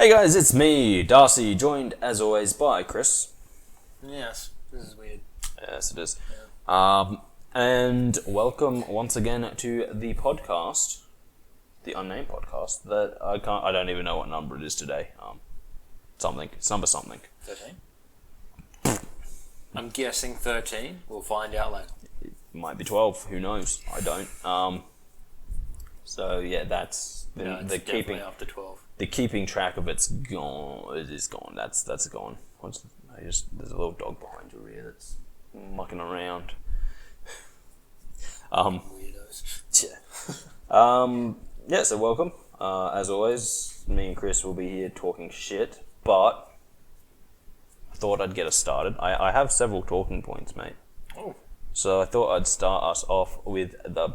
Hey guys, it's me, Darcy, joined as always by Kris. Yes, this is weird. Yes, it is. Yeah. And welcome once again to the podcast, the Unnamed podcast. That I don't even know what number it is today. Something. 13? I'm guessing 13. We'll find out later. It might be 12. Who knows? I don't. So yeah, that's the keeping after 12. The keeping track of it's gone. It is gone. That's gone. There's a little dog behind your ear that's mucking around. Weirdos. Yeah. Yeah. So welcome. As always, me and Kris will be here talking shit, but I thought I'd get us started. I have several talking points, mate. Oh. So I thought I'd start us off with the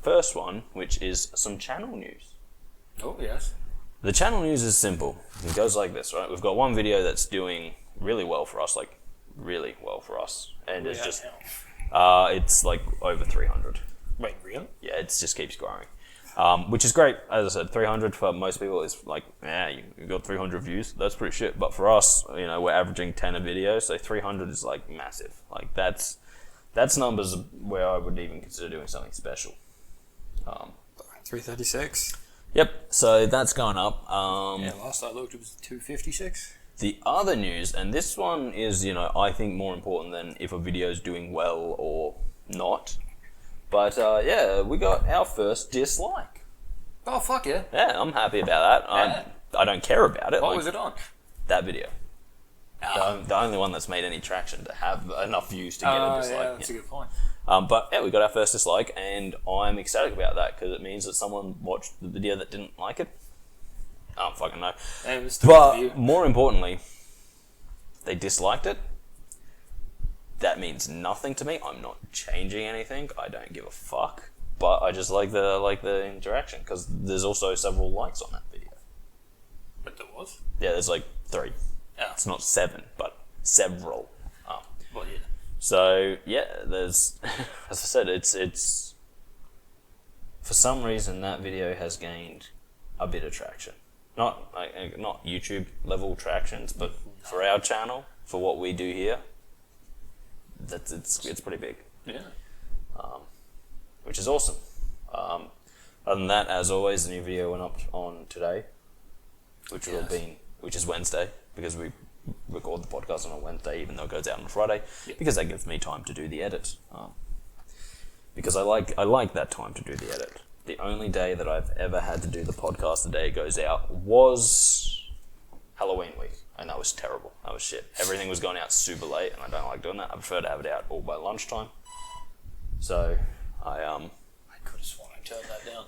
first one, which is some channel news. Oh, yes. The channel news is simple. It goes like this, right? We've got one video that's doing really well for us, and it's just, it's like over 300. Wait, really? Yeah, it just keeps growing, which is great. As I said, 300 for most people is like, you got 300 views. That's pretty shit. But for us, we're averaging 10 a video, so 300 is like massive. Like that's numbers where I would even consider doing something special. 336. Yep, so that's going up. Last I looked, it was 256. The other news, and this one is, I think more important than if a video is doing well or not. But we got our first dislike. Oh, fuck yeah. Yeah, I'm happy about that. I don't care about it. What was it on? That video. The only one that's made any traction to have enough views to get a dislike. Yeah, that's a good point. But we got our first dislike, and I'm ecstatic about that because it means that someone watched the video that didn't like it. I don't fucking know. But more importantly, they disliked it. That means nothing to me. I'm not changing anything. I don't give a fuck. But I just like the interaction because there's also several likes on that video. But there was? Yeah, there's like 3. Yeah. It's not 7, but several. Well, yeah. So yeah, there's, as I said, it's for some reason that video has gained a bit of traction. Not YouTube level tractions, but for our channel, for what we do here, it's pretty big. Yeah. Which is awesome. Other than that, as always, the new video went up on today, which is Wednesday, because we record the podcast on a Wednesday, even though it goes out on a Friday, because that gives me time to do the edit. Because I like that time to do the edit. The only day that I've ever had to do the podcast the day it goes out was Halloween week, and that was terrible. That was shit. Everything was going out super late, and I don't like doing that. I prefer to have it out all by lunchtime. So I could have sworn I turned that down.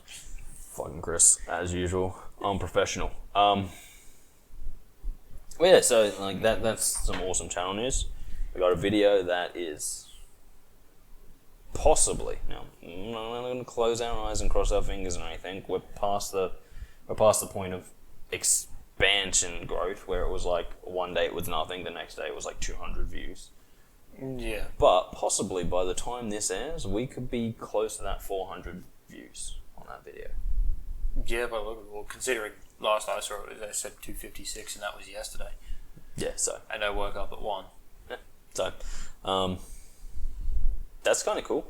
Fucking Kris, as usual. I'm professional. Well, yeah, so like that's some awesome channel news. We got a video that is possibly, now I'm not going to close our eyes and cross our fingers or anything. We're past the point of expansion growth, where it was like one day it was nothing, the next day it was like 200 views. Yeah. But possibly by the time this airs, we could be close to that 400 views on that video. Yeah, but look, considering last I saw it, they said 256, and that was yesterday. Yeah, so. And I woke up at 1. Yeah, so. That's kind of cool.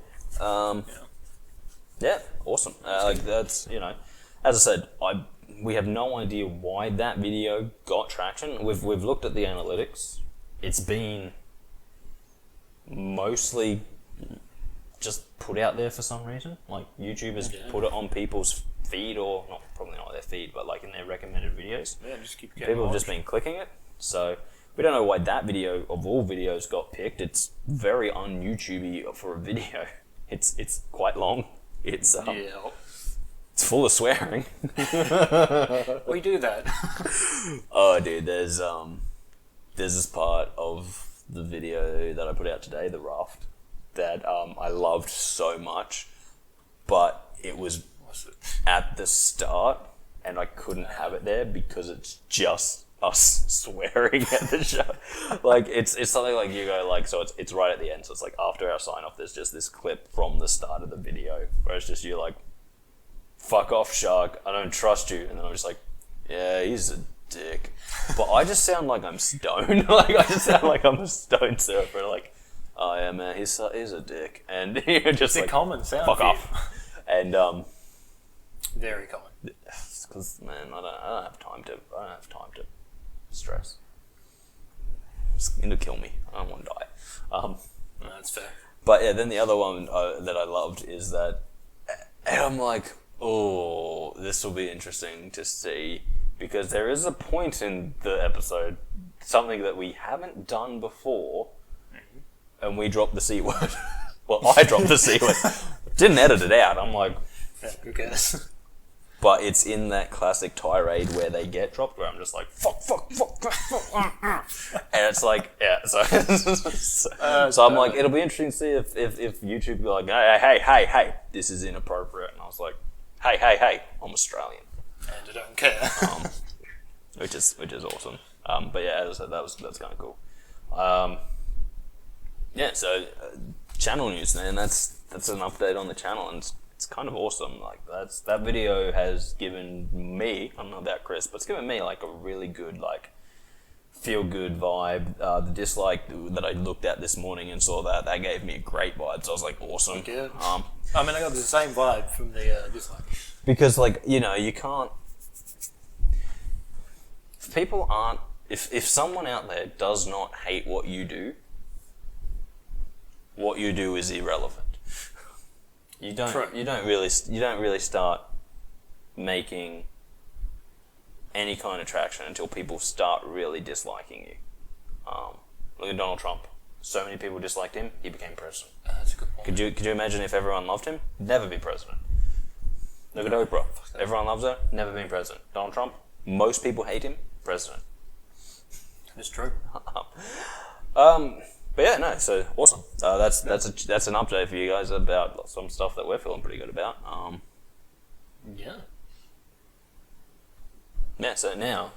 Yeah, awesome. That's, as I said, we have no idea why that video got traction. We've looked at the analytics. It's been mostly just put out there for some reason. Like YouTube has put it on people's feed, or probably not their feed, but like in their recommended videos. Yeah, just keep getting people have just been clicking it. So we don't know why that video of all videos got picked. It's very un-YouTubey for a video. It's quite long. It's full of swearing. We do that. Oh, dude, there's this part of the video that I put out today, the raft, that I loved so much, but it was at the start, and I couldn't have it there because it's just us swearing at the show. Like it's something like you go like, so it's right at the end, so it's like after our sign off, there's just this clip from the start of the video where it's just you like, fuck off, shark, I don't trust you, and then I'm just like, yeah, he's a dick. But I just sound like I'm stoned. Like, I just sound like I'm a stoned surfer. Like, oh yeah, man, he's a dick. And you're just It's like, a common sound. fuck off. And, Very common. because, man, I don't have time to stress. It'll kill me. I don't want to die. No, that's fair. But yeah, then the other one that I loved is that, and I'm like, oh, this will be interesting to see, because there is a point in the episode, something that we haven't done before, and we dropped the C word. Well, I dropped the C word. Didn't edit it out. I'm like, Yeah, who cares? but it's in that classic tirade where they get dropped, where I'm just like, fuck, and it's like, yeah, so I'm like, it'll be interesting to see if YouTube be like, hey, this is inappropriate, and I was like, hey, I'm Australian, And I don't care. which is awesome. But yeah, as I said, that's kind of cool. Yeah, so channel news, man. That's an update on the channel, and it's kind of awesome. Like that video has given me, I don't know about Kris, but it's given me like a really good like feel good vibe. The dislike that I looked at this morning and saw that gave me a great vibe. So I was like, awesome. Yeah. I mean, I got the same vibe from the dislike. Because like, you know, you can't. If people aren't, if someone out there does not hate what you do is irrelevant. You don't really start making any kind of traction until people start really disliking you. Look at Donald Trump. So many people disliked him, he became president. That's a good point. Could you imagine if everyone loved him? Never be president. Look at Oprah. Everyone loves her, never been president. Donald Trump, most people hate him, president. That's true. But yeah, no, so awesome. That's an update for you guys about some stuff that we're feeling pretty good about. Yeah. Yeah, so now,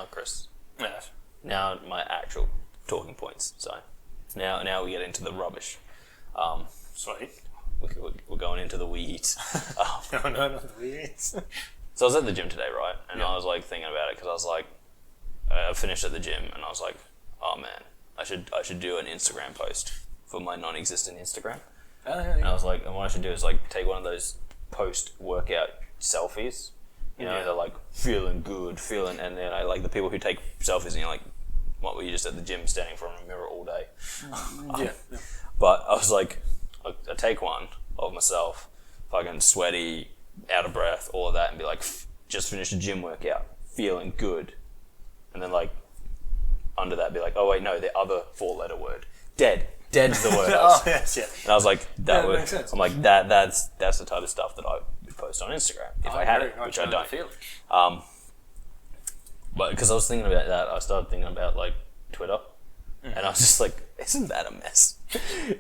Kris. Yes. Now my actual talking points. So now we get into the rubbish. Sweet. We're going into the weeds. No, not the weeds. So I was at the gym today, right? And I was like thinking about it because I was like, I finished at the gym and I was like, oh man, I should do an Instagram post for my non-existent Instagram. Oh, yeah, And I was like, and what I should do is like take one of those post-workout selfies. You know, they're like feeling good, and then I like the people who take selfies and you're like, what were you just at the gym standing in front of a mirror all day? Yeah. But I was like, I take one of myself, fucking sweaty, out of breath, all of that, and be like, just finished a gym workout, feeling good. And then like, under that be like, oh wait, no, the other 4-letter word. Dead's the word. Oh, yes, yeah. And I was like, that word. makes sense. I'm like, that's the type of stuff that I would post on Instagram if I had it, which I don't. But because I was thinking about that, I started thinking about like Twitter, and I was just like, isn't that a mess?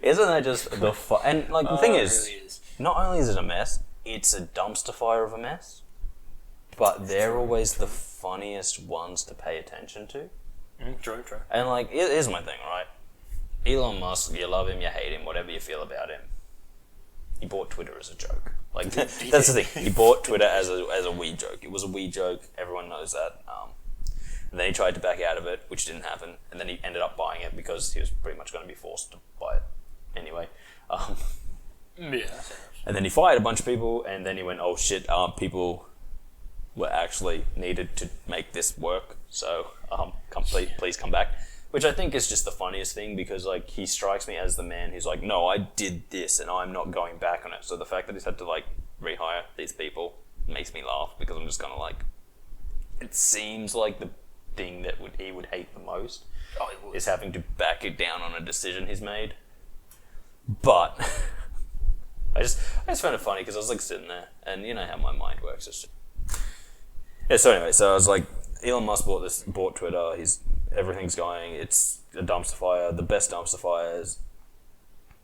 Isn't that just the and like the thing is, it really is. not only is it a mess, it's a dumpster fire of a mess. But they're always the funniest ones to pay attention to. True. And like, here's my thing, right? Elon Musk, you love him, you hate him, whatever you feel about him. He bought Twitter as a joke. Like that's the thing. He bought Twitter as a wee joke. It was a wee joke. Everyone knows that. And then he tried to back out of it, which didn't happen. And then he ended up buying it because he was pretty much going to be forced to buy it anyway. And then he fired a bunch of people. And then he went, "Oh shit! People were actually needed to make this work. So please come back." Which I think is just the funniest thing because like he strikes me as the man who's like, no, I did this and I'm not going back on it. So the fact that he's had to like rehire these people makes me laugh because I'm just kind of like, it seems like the thing that he would hate the most is having to back it down on a decision he's made. But I just found it funny because I was like sitting there and you know how my mind works. So anyway, so I was like, Elon Musk bought Twitter. Everything's going. It's a dumpster fire. The best dumpster fires,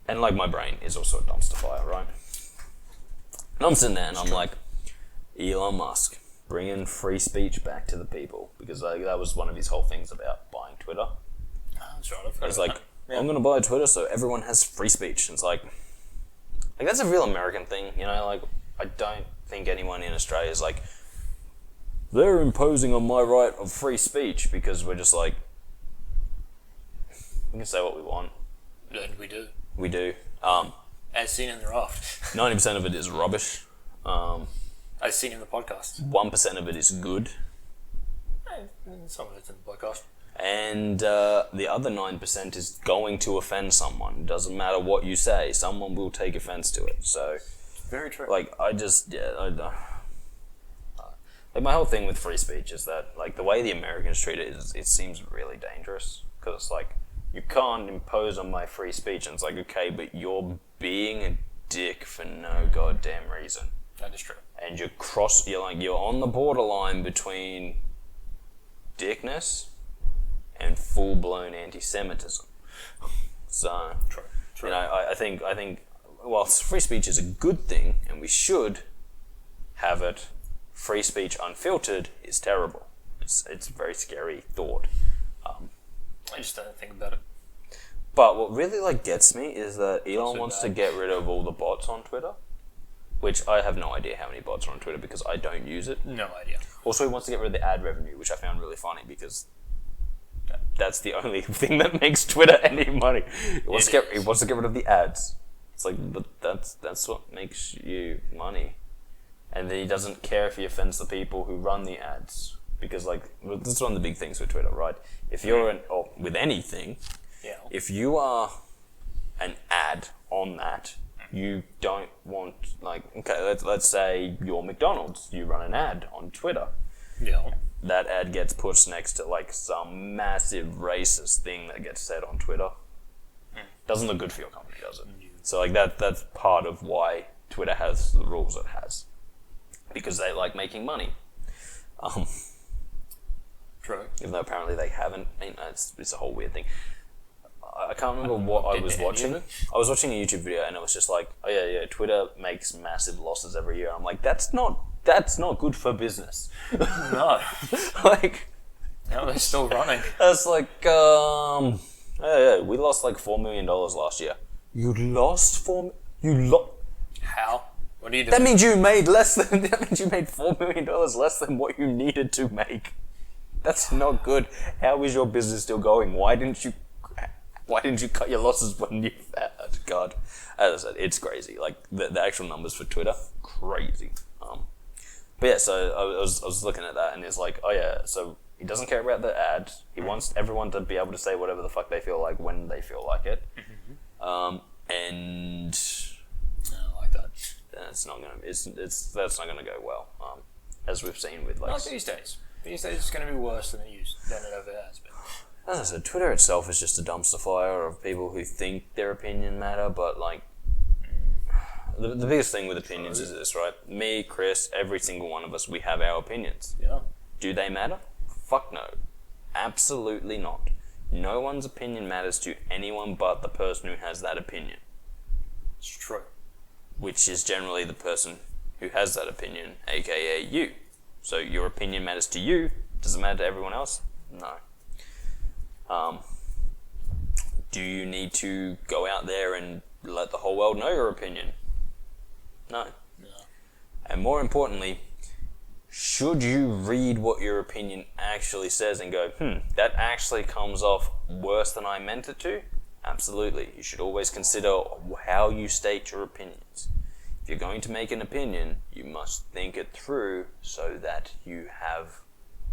and like my brain is also a dumpster fire, right? And I'm sitting there and I'm like, Elon Musk, bringing free speech back to the people because like, that was one of his whole things about buying Twitter. That's right. It's like, I'm gonna buy Twitter so everyone has free speech. And it's like that's a real American thing, you know. Like I don't think anyone in Australia is like, they're imposing on my right of free speech, because we're just like, we can say what we want. And we do. We do. As seen in the raft. 90% of it is rubbish. As seen in the podcast. 1% of it is good. Some of it's in the podcast. And the other 9% is going to offend someone. It doesn't matter what you say, someone will take offense to it. So, very true. like, like, my whole thing with free speech is that, like, the way the Americans treat it it seems really dangerous. Because it's like, you can't impose on my free speech. And it's like, okay, but you're being a dick for no goddamn reason. That is true. And you're on the borderline between dickness and full-blown anti-Semitism. So, True. you know, I think, whilst free speech is a good thing, and we should have it, free speech unfiltered is terrible. It's a very scary thought. I just don't think about it. But what really, like, gets me is that Elon so wants bad. to get rid of all the bots on Twitter, which I have no idea how many bots are on Twitter because I don't use it. No idea. Also, he wants to get rid of the ad revenue, which I found really funny because that's the only thing that makes Twitter any money. He wants to get rid of the ads. It's like, but that's what makes you money. And then he doesn't care if he offends the people who run the ads. Because, like, this is one of the big things with Twitter, right? If you're or with anything, if you are an ad on that, you don't want, like, okay, let's say you're McDonald's, you run an ad on Twitter. Yeah. That ad gets pushed next to, like, some massive racist thing that gets said on Twitter. Doesn't look good for your company, does it? So, like, that's part of why Twitter has the rules it has. Because they like making money. True. Even though apparently they haven't. I mean, it's a whole weird thing. I can't remember what I was watching. I was watching a YouTube video and it was just like, oh yeah, Twitter makes massive losses every year. I'm like, that's not good for business. No. Like, No, they're still running. that's like, we lost like $4 million last year. You lost How? What are you doing? That means you made $4 million less than what you needed to make. That's not good. How is your business still going? Why didn't you cut your losses when you... God. As I said, it's crazy. Like, the actual numbers for Twitter, crazy. But yeah, so I was looking at that and it's like, oh yeah, so he doesn't care about the ad. He wants everyone to be able to say whatever the fuck they feel like when they feel like it. And... I don't like that. That's not gonna go well. As we've seen with, like... Not these days. These days it's going to be worse than it ever has been. As I said, Twitter itself is just a dumpster fire of people who think their opinion matter, but, like, the biggest thing with opinions is this, right? Me, Kris, every single one of us, we have our opinions. Yeah. Do they matter? Fuck no. Absolutely not. No one's opinion matters to anyone but the person who has that opinion. It's true. Which is generally the person who has that opinion, aka you. So your opinion matters to you. Does it matter to everyone else? No. Do you need to go out there and let the whole world know your opinion? No. And more importantly, should you read what your opinion actually says and go, that actually comes off worse than I meant it to? Absolutely. You should always consider how you state your opinions. If you're going to make an opinion, you must think it through so that you have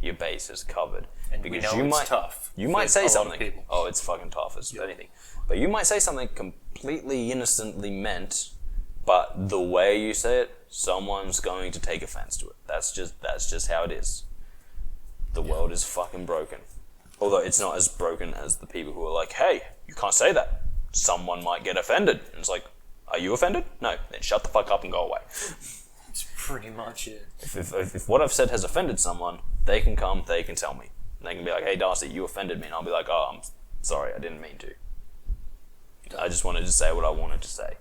your bases covered. And because it's tough. You might say something. Oh, it's fucking tough as anything. But you might say something completely innocently meant, but the way you say it, someone's going to take offense to it. That's just how it is. The world is fucking broken. Although it's not as broken as the people who are like, hey, you can't say that. Someone might get offended. And it's like, are you offended? No. Then shut the fuck up and go away. That's pretty much it. If what I've said has offended someone, they can come, they can tell me. And they can be like, hey, Darcy, you offended me. And I'll be like, oh, I'm sorry, I didn't mean to. I just wanted to say what I wanted to say.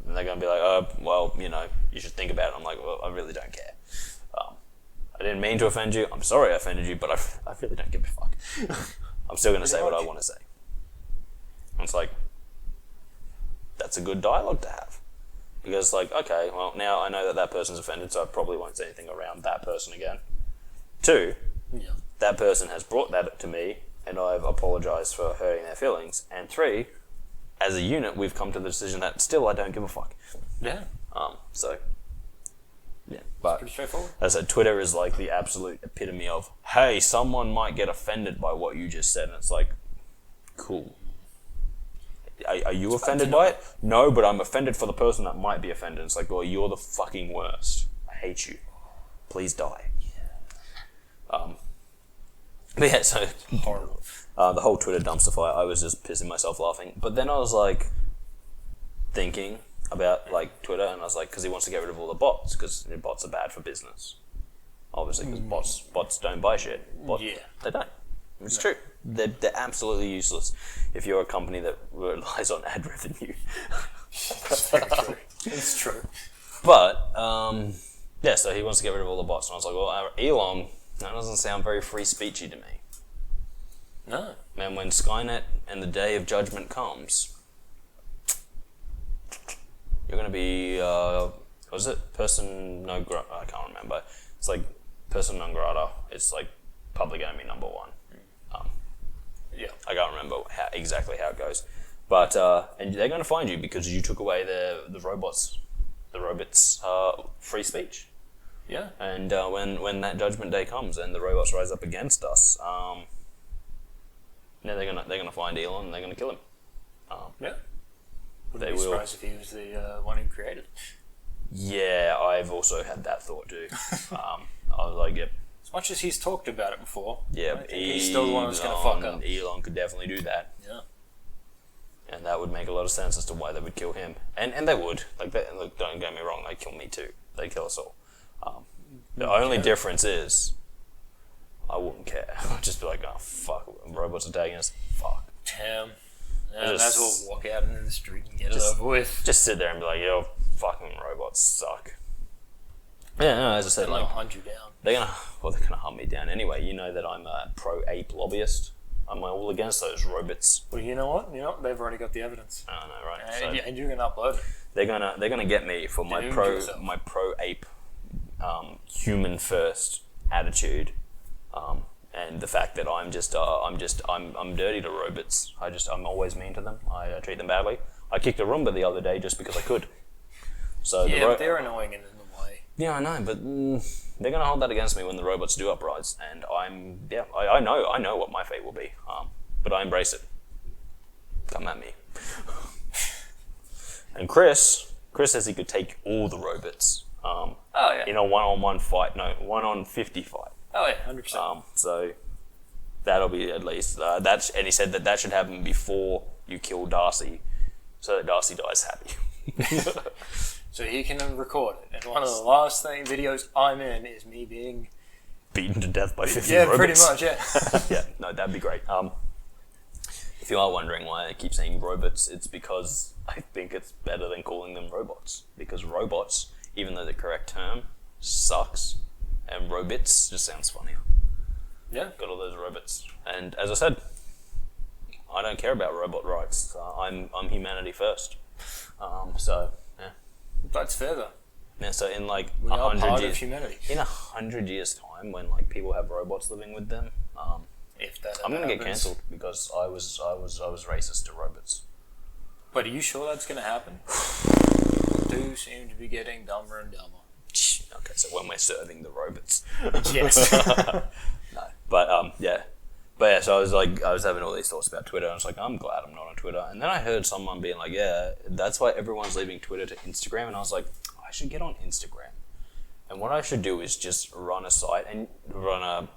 And they're going to be like, well, you should think about it. I'm like, well, I really don't care. I didn't mean to offend you. I'm sorry I offended you, but I really don't give a fuck. I'm still going to say what I want to say. And it's like, that's a good dialogue to have. because like, okay, well now I know that person's offended, so I probably won't say anything around that person again. 2, that person has brought that to me, and I've apologised for hurting their feelings. And 3, as a unit, we've come to the decision that still I don't give a fuck. Yeah. So, yeah. But Pretty straightforward. as I said, Twitter is like the absolute epitome of, hey, someone might get offended by what you just said, and it's like, cool. Are you offended by it? No, but I'm offended for the person that might be offended. It's like, well, you're the fucking worst. I hate you. Please die. But yeah, so Horrible. the whole Twitter dumpster fire, I was just pissing myself laughing. But then I was like thinking about like Twitter, and I was like, because he wants to get rid of all the bots, because bots are bad for business. Obviously, because bots don't buy shit. They don't. It's true. They're absolutely useless if you're a company that relies on ad revenue. That's very true. It's true. But yeah, so he wants to get rid of all the bots, and I was like, well, Elon, that doesn't sound very free speechy to me. No. Man, when Skynet and the day of judgment comes, you're going to be, what is it? Person no grata. I can't remember. It's like person non grata. It's like public enemy number 1. Yeah. I can't remember exactly how it goes. But, and they're going to find you because you took away the robots' free speech. Yeah. And when that judgment day comes and the robots rise up against us, they're gonna find Elon and they're gonna kill him. Yeah. Wouldn't They be will. surprised if he was the one who created it. Yeah, I've also had that thought too. I was like, yep. As much as he's talked about it before, Yeah, I think he's still the one who's going to fuck up. Elon could definitely do that. Yeah. And that would make a lot of sense as to why they would kill him. And they would. Like, look, don't get me wrong, they'd kill me too. They'd kill us all. The only difference is, I wouldn't care. I'd just be like, oh, fuck, robots are taking us. Fuck. Damn. Yeah, might as well walk out into the street and get it over with. Just sit there and be like, yo, fucking robots suck. Yeah, no, as I said, They'll like, hunt you down. they're gonna hunt me down anyway. You know that I'm a pro-ape lobbyist. I'm all against those robots. Well, you know what? They've already got the evidence. I know, right? And you're going to upload it. They're gonna get me for my pro-ape human first attitude, and the fact that I'm dirty to robots. I'm always mean to them. I treat them badly. I kicked a Roomba the other day just because I could. So yeah, but they're annoying in the way. Yeah, I know, but they're gonna hold that against me when the robots do uprise, and I know what my fate will be. But I embrace it. Come at me. And Kris says he could take all the robots. In a 1-on-1 fight, 1-on-50 fight. Oh yeah, 100%. So that'll be at least and he said that should happen before you kill Darcy, so that Darcy dies happy. So he can record it, and one of the last videos I'm in is me being beaten to death by 50 robots. Yeah, pretty much, yeah. Yeah, no, that'd be great. If you are wondering why I keep saying robots, it's because I think it's better than calling them robots. Because robots, even though the correct term, sucks, and robots just sounds funnier. Yeah. Got all those robots. And as I said, I don't care about robot rights. I'm humanity first. So, yeah. That's fair though. Yeah, so in like We are 100 part years, of humanity. in 100 years' time, when like people have robots living with them, If that I'm gonna get happens. cancelled because I was racist to robots. But are you sure that's going to happen? People do seem to be getting dumber and dumber. Okay, so when we're serving the robots. Yes. No, but yeah. But yeah, so I was having all these thoughts about Twitter, and I was like, I'm glad I'm not on Twitter. And then I heard someone being like, yeah, that's why everyone's leaving Twitter to Instagram. And I was like, I should get on Instagram. And what I should do is just run a site and run a,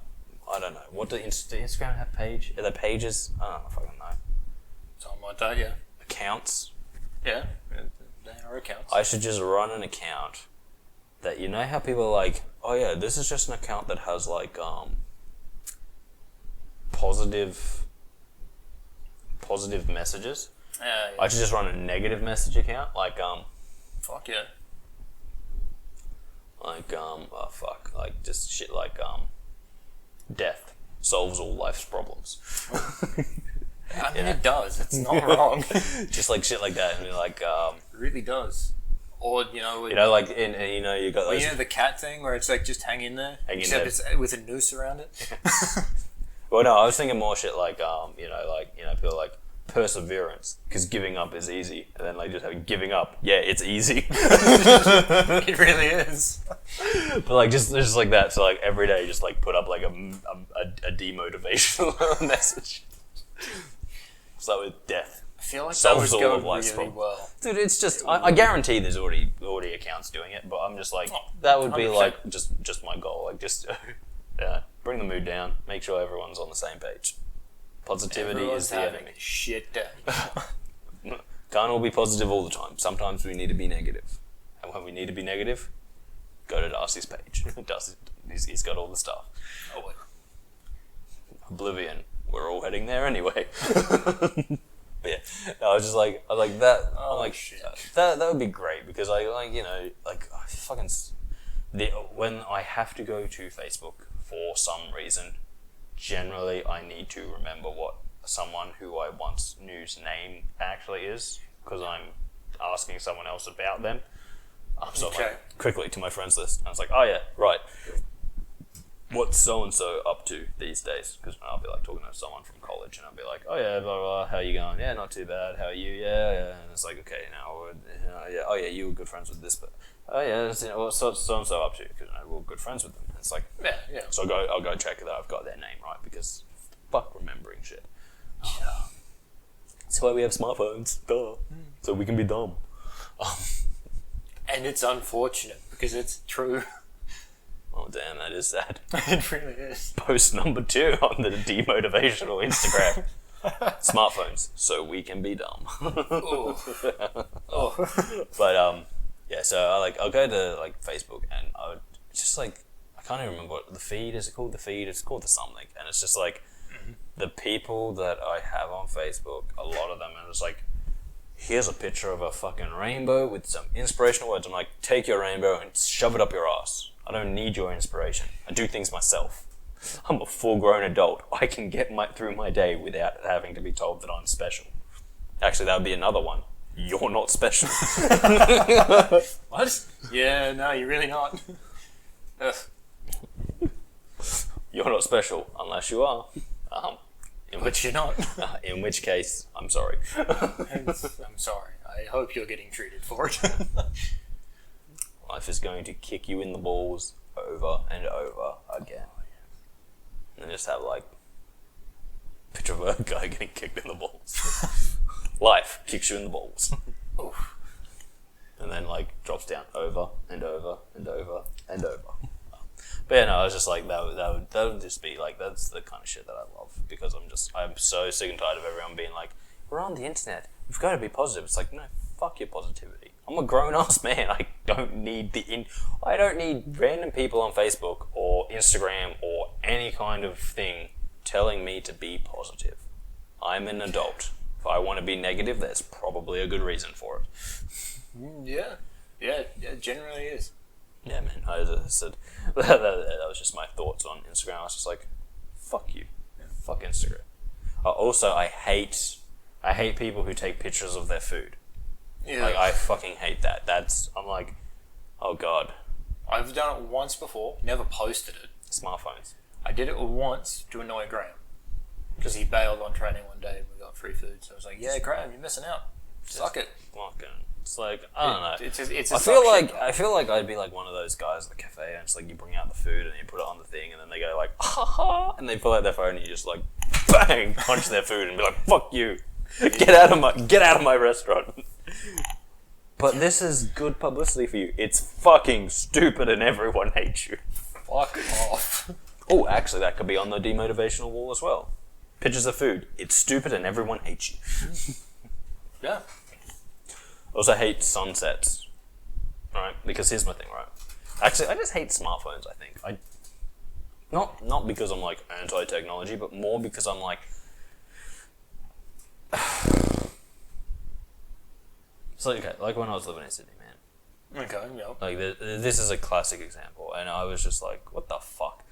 I don't know, what do Instagram have page? Are there pages? I don't know if I can know. Something like that, yeah. Accounts? Yeah, they are accounts. I should just run an account that, you know how people are like, oh yeah, this is just an account that has like, positive messages. Yeah. I should just run a negative message account, like Fuck yeah. like just shit like death solves all life's problems. I mean, it does. It's not wrong. Just like shit like that, and you're like It really does. Or, you know, like you got those. You know the cat thing where it's like just hang in there, except it's with a noose around it. Well, no, I was thinking more shit like people like perseverance, because giving up is easy, and then like just having giving up, yeah, it's easy. It really is. But like just like that, so like every day just like put up like a demotivational message. Start with death. I feel like Solves that would all go of life's really problems. well. Dude, it's just I guarantee there's already accounts doing it, but I'm just like that would be 100%. like just my goal, like just bring the mood down, make sure everyone's on the same page. Positivity Everyone's is the having enemy. a shit day. Can't all be positive all the time. Sometimes we need to be negative. And when we need to be negative, go to Darcy's page. Darcy, he's got all the stuff. Oh, wait. Oblivion. We're all heading there anyway. But yeah, no, I was just like, that. Oh, I'm like, shit. that would be great, because I when I have to go to Facebook for some reason, generally I need to remember what someone who I once knew's name actually is, because I'm asking someone else about them. So I'm like, quickly to my friends list. And I was like, oh yeah, right. What's so-and-so up to these days? Because I'll be like talking to someone from college, and I'll be like, oh yeah, blah, blah, how you going? Yeah, not too bad. How are you? Yeah. And it's like, okay, now, yeah, oh yeah, you were good friends with this, but oh yeah, what's so-and-so up to? Because we're good friends with them. And it's like, Yeah. So I'll go check that I've got their name right, because fuck remembering shit. Yeah. That's why we have smartphones, duh. So we can be dumb. And it's unfortunate, because it's true. Oh damn, that is sad. It really is. Post number 2 on the demotivational Instagram. Smartphones, so we can be dumb. But yeah, so I'll go to like Facebook, and I would just like, I can't even remember what the feed is. It called the feed? It's called the something, and it's just like the people that I have on Facebook. A lot of them, and it's like, here's a picture of a fucking rainbow with some inspirational words. I'm like, take your rainbow and shove it up your ass. I don't need your inspiration. I do things myself. I'm a full-grown adult. I can get through my day without having to be told that I'm special. Actually, that would be another one. You're not special. What? Yeah, no, you're really not. Ugh. You're not special unless you are. But you're not. In which case, I'm sorry. I'm sorry. I hope you're getting treated for it. Life is going to kick you in the balls over and over again. And just have like a picture of a guy getting kicked in the balls. Life kicks you in the balls. Oof. And then like drops down over and over and over and over. But yeah, no, I was just like, that would just be like, that's the kind of shit that I love, because I'm so sick and tired of everyone being like, we're on the internet, we've got to be positive. It's like, no, fuck your positivity. I'm a grown-ass man. I don't need random people on Facebook or Instagram or any kind of thing telling me to be positive. I'm an adult. If I want to be negative, there's probably a good reason for it. Yeah, it generally is. Yeah, man. I said that was just my thoughts on Instagram. I was just like, fuck you. Yeah. Fuck Instagram. Also, I hate people who take pictures of their food. Yeah. Like, I fucking hate that. I'm like, oh god. I've done it once before, never posted it. Smartphones. I did it once to annoy Graham, because he bailed on training one day and we got free food. So I was like, yeah, Graham, you're missing out. Suck it. Fucking. It's like, I don't know. It's I feel like I'd be like one of those guys at the cafe, and it's like you bring out the food and you put it on the thing, and then they go like, ha ha, and they pull out their phone and you just like, bang, punch their food and be like, fuck you, get out of my restaurant. But this is good publicity for you. It's fucking stupid and everyone hates you. Fuck off. Oh, actually, that could be on the demotivational wall as well. Pictures of food. It's stupid and everyone hates you. Yeah. I also hate sunsets, right? Because here's my thing, right? Actually, I just hate smartphones, I think. Not because I'm, like, anti-technology, but more because I'm, like... So, okay, like when I was living in Sydney, man. Okay, yeah. Like, this is a classic example, and I was just like, what the fuck?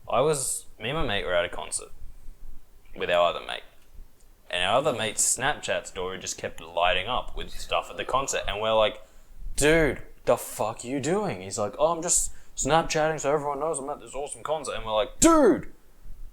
Me and my mate were at a concert with our other mate. And our other mate's Snapchat story just kept lighting up with stuff at the concert. And we're like, dude, the fuck you doing? He's like, oh, I'm just Snapchatting so everyone knows I'm at this awesome concert. And we're like, dude,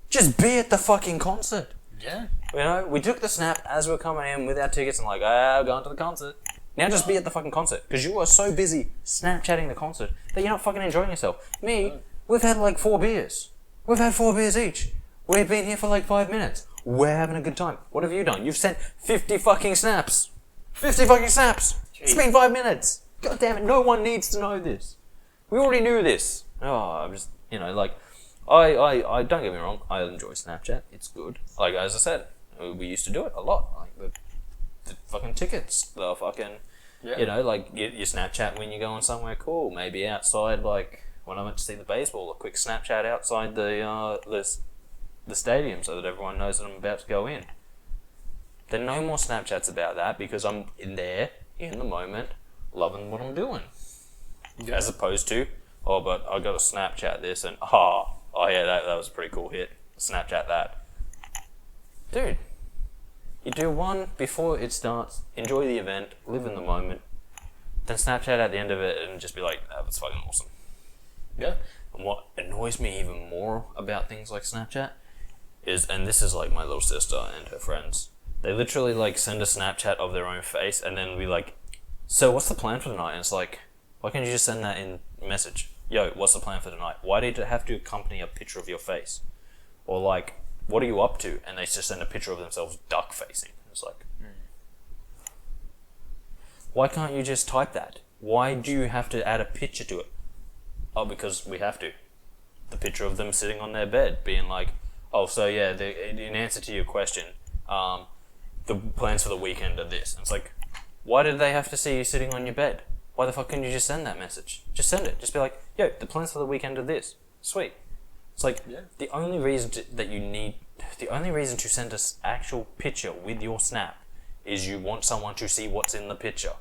just be at the fucking concert. Yeah. You know, we took the snap as we were coming in with our tickets and like, we're going to the concert. Now just be at the fucking concert. Because you are so busy Snapchatting the concert that you're not fucking enjoying yourself. Me, we've had like 4 beers. We've had 4 beers each. We've been here for like 5 minutes. We're having a good time. What have you done? You've sent 50 fucking snaps. 50 fucking snaps. Jeez. It's been 5 minutes. God damn it, no one needs to know this. We already knew this. Oh, I'm just, you know, like, I don't get me wrong, I enjoy Snapchat. It's good. Like, as I said, we used to do it a lot. Like, the fucking tickets, the fucking, you know, like, you Snapchat when you're going somewhere cool. Maybe outside, like, when I went to see the baseball, a quick Snapchat outside the stadium so that everyone knows that I'm about to go in. There are no more Snapchats about that because I'm in there, in the moment, loving what I'm doing. Yeah. As opposed to, oh, but I got to Snapchat this and, oh yeah, that was a pretty cool hit. Snapchat that. Dude, you do one before it starts, enjoy the event, live in the moment, then Snapchat at the end of it and just be like, that was fucking awesome. Yeah. And what annoys me even more about things like Snapchat is, and this is like my little sister and her friends, they literally like send a Snapchat of their own face and then we like, so what's the plan for tonight? And it's like, why can't you just send that in message? Yo, what's the plan for tonight? Why did it have to accompany a picture of your face? Or like, what are you up to? And they just send a picture of themselves duck facing. It's like, why can't you just type that? Why do you have to add a picture to it? Oh, because we have to. The picture of them sitting on their bed being like, oh, so yeah, in answer to your question, the plans for the weekend are this. And it's like, why did they have to see you sitting on your bed? Why the fuck couldn't you just send that message? Just send it. Just be like, yo, the plans for the weekend are this. Sweet. It's like, the only reason to send us actual picture with your snap is you want someone to see what's in the picture.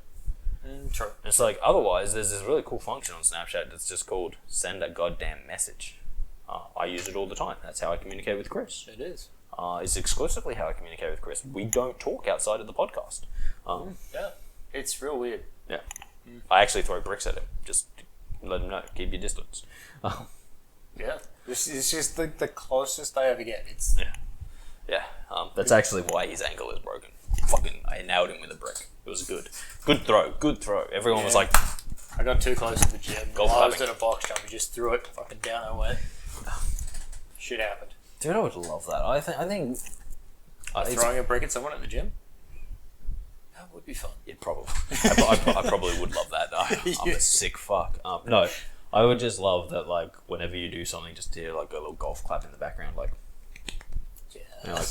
True. It's like, otherwise, there's this really cool function on Snapchat that's just called send a goddamn message. I use it all the time. That's how I communicate with Kris. It is. It's exclusively how I communicate with Kris. We don't talk outside of the podcast. Yeah. It's real weird. Yeah. I actually throw bricks at him. Just let him know. Keep your distance. Yeah. This is just the closest I ever get. Yeah. That's actually why his ankle is broken. Fucking, I nailed him with a brick. It was good. Good throw. Everyone was like... I got too close to the gym. Golf I was in a box jump. He just threw it fucking down I went. Shit happened. Dude, I would love that. I think throwing a brick at someone at the gym? That would be fun. Yeah, probably. I probably would love that. I'm a sick fuck. No, I would just love that, like, whenever you do something, just hear, like, a little golf clap in the background, like... Yeah. You know, like,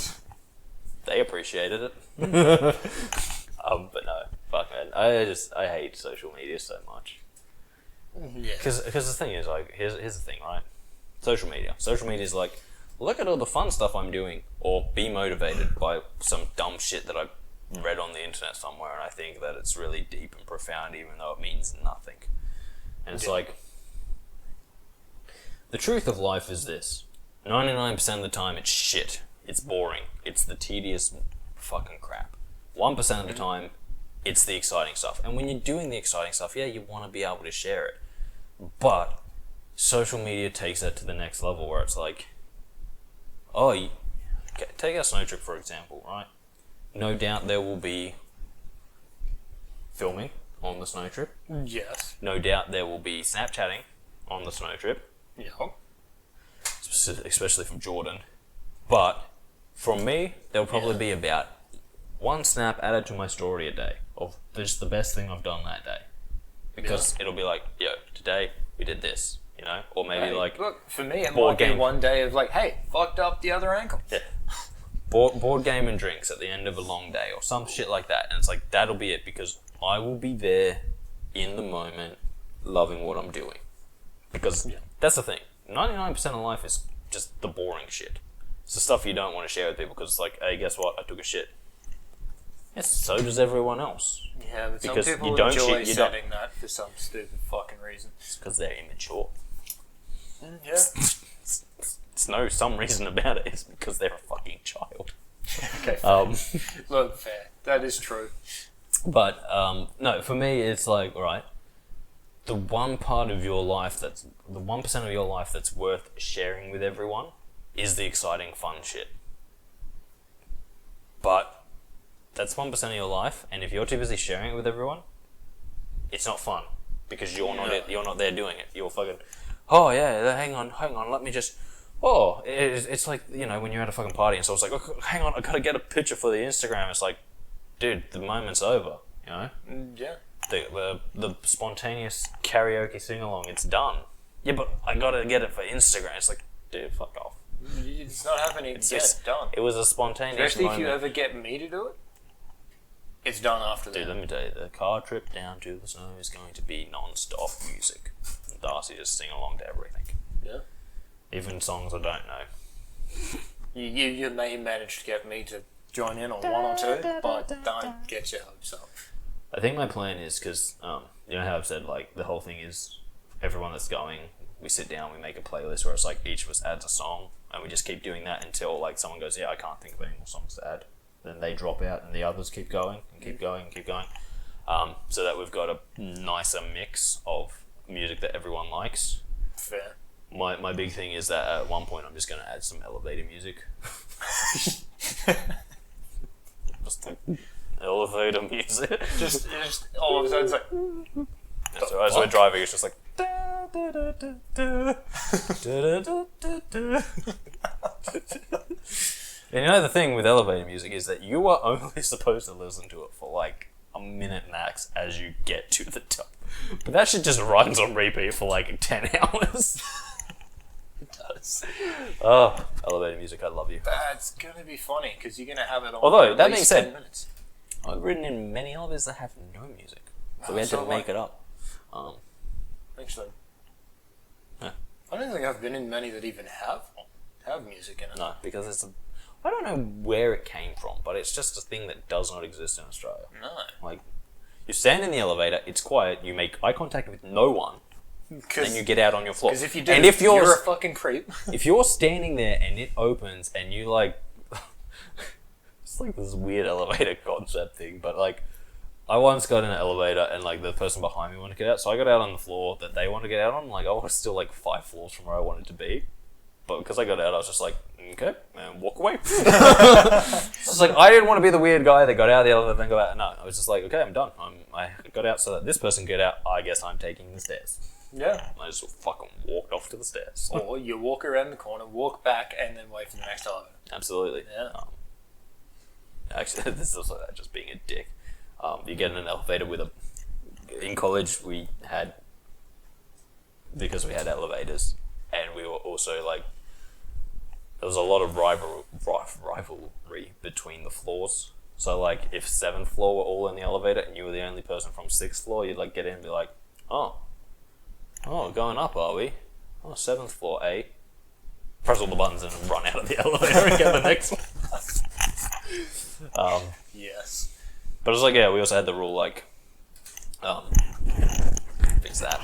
they appreciated it. But no, fuck, man. I hate social media so much. Yeah. Because the thing is, like, here's the thing, right? Social media is like, look at all the fun stuff I'm doing, or be motivated by some dumb shit that I read on the internet somewhere, and I think that it's really deep and profound, even though it means nothing. And it's like, the truth of life is this: 99% of the time, it's shit. It's boring. It's the tedious fucking crap. 1% of the time, it's the exciting stuff. And when you're doing the exciting stuff, yeah, you want to be able to share it. But social media takes that to the next level, where it's like, take our snow trip for example, right? No doubt there will be filming on the snow trip. Yes. No doubt there will be Snapchatting on the snow trip. Yeah. Especially from Jordan. But from me, there'll probably be about one snap added to my story a day of just the best thing I've done that day. Because it'll be like, yo, today we did this, you know? Or maybe like... Look, for me, it might be one day of like, hey, fucked up the other ankle. Yeah. Board game and drinks at the end of a long day or some shit like that. And it's like, that'll be it, because I will be there in the moment loving what I'm doing. Because that's the thing. 99% of life is just the boring shit. It's the stuff you don't want to share with people because it's like, hey, guess what? I took a shit. Yes, so does everyone else. Yeah, but because some people you don't enjoy shit, sending that for some stupid fucking reason. It's because they're immature. Yeah. It's no some reason about it. It's because they're a fucking child. Okay, fair. Look, fair. That is true. But, no, for me, it's like, alright, the one part of your life that's the 1% of your life that's worth sharing with everyone is the exciting, fun shit. But that's 1% of your life, and if you're too busy sharing it with everyone, it's not fun because you're not there doing it. You're fucking, oh yeah, hang on, let me just. Oh, it's like, you know, when you're at a fucking party and someone's like, oh, hang on, I gotta get a picture for the Instagram. It's like, dude, the moment's over, you know? Yeah. The spontaneous karaoke sing-along, it's done. Yeah, but I gotta get it for Instagram. It's like, dude, fuck off. It's not happening. It's just done. It was a spontaneous Especially moment. if you ever get me to do it, it's done after that. Dude, let me tell you, the car trip down to the snow is going to be non-stop music. Darcy just sing along to everything. Yeah. Even songs I don't know. You may manage to get me to join in on one or two, but don't get your hopes up. I think my plan is, because, you know how I've said, like, the whole thing is, everyone that's going, we sit down, we make a playlist where it's like, each of us adds a song, and we just keep doing that until, like, someone goes, yeah, I can't think of any more songs to add. Then they drop out, and the others keep going, and keep going, and keep going. So that we've got a nicer mix of music that everyone likes. Fair. My big thing is that at one point I'm just going to add some elevator music. Just like elevator music. just all of a sudden it's like. So as we're driving, it's just like. And you know the thing with elevator music is that you are only supposed to listen to it for like a minute max as you get to the top. But that shit just runs on repeat for like 10 hours. It does. Oh, elevator music, I love you. That's gonna be funny because you're gonna have it on. Although, at that being least said, 10 minutes. I've ridden in many elevators that have no music. So we had to make it up. Actually. Yeah. I don't think I've been in many that even have music in it. No, because it's I don't know where it came from, but it's just a thing that does not exist in Australia. No. Like, you stand in the elevator, it's quiet, you make eye contact with no one, then you get out on your floor. Because if you do, and if you're a fucking creep. If you're standing there and it opens and you like, it's like this weird elevator concept thing, but like, I once got in an elevator and like the person behind me wanted to get out, so I got out on the floor that they wanted to get out on. Like, I was still like 5 floors from where I wanted to be, but because I got out, I was just like, okay, and walk away. It's like, I didn't want to be the weird guy that got out of the elevator and then go out. No, I was just like, okay, I'm done. I got out so that this person can get out. I guess I'm taking the stairs. Yeah. I just fucking walked off to the stairs. Or you walk around the corner, walk back, and then wait for the next elevator. Absolutely. Yeah. Actually, this is also just being a dick. You get in an elevator with in college we had, because we had elevators, and we were also like, there was a lot of rivalry between the floors. So like, if 7th floor were all in the elevator and you were the only person from 6th floor, you'd like get in and be like, oh, going up, are we? Oh, 7th floor, eh? Press all the buttons and run out of the elevator and get the next one. Yes. But it was like, yeah, we also had the rule like, fix that.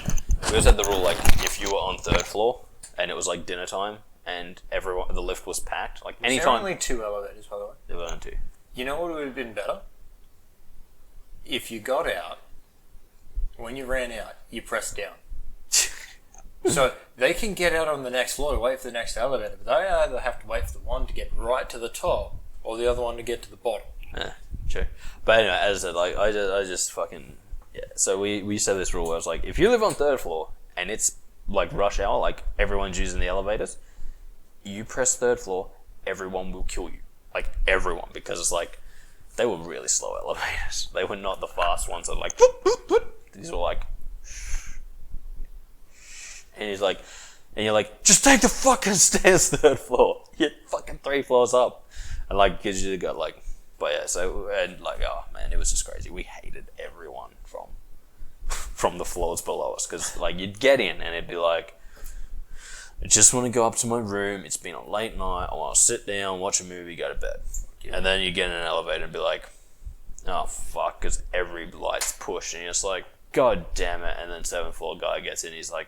We also had the rule like, if you were on 3rd floor and it was like dinner time and the lift was packed, like anytime. There were only 2 elevators, by the way. There were only 2. You know what would have been better? If you got out, when you ran out, you pressed down. So they can get out on the next floor to wait for the next elevator, but they either have to wait for the one to get right to the top or the other one to get to the bottom. Yeah, true. But anyway, as I said, like, I just fucking, yeah. So we used to have this rule where I was like, if you live on 3rd floor and it's like rush hour, like everyone's using the elevators, you press 3rd floor, everyone will kill you. Like, everyone, because it's like, they were really slow elevators. They were not the fast ones that like, these were like, and you're like, just take the fucking stairs 3rd floor. You're fucking 3 floors up. And like, cause you got like, but yeah, so, and like, oh man, it was just crazy. We hated everyone from the floors below us. Cause like, you'd get in and it'd be like, I just want to go up to my room. It's been a late night. I want to sit down, watch a movie, go to bed. Yeah. And then you get in an elevator and be like, oh fuck, because every light's pushed, and you're just like, god damn it. And then 7th floor guy gets in, he's like,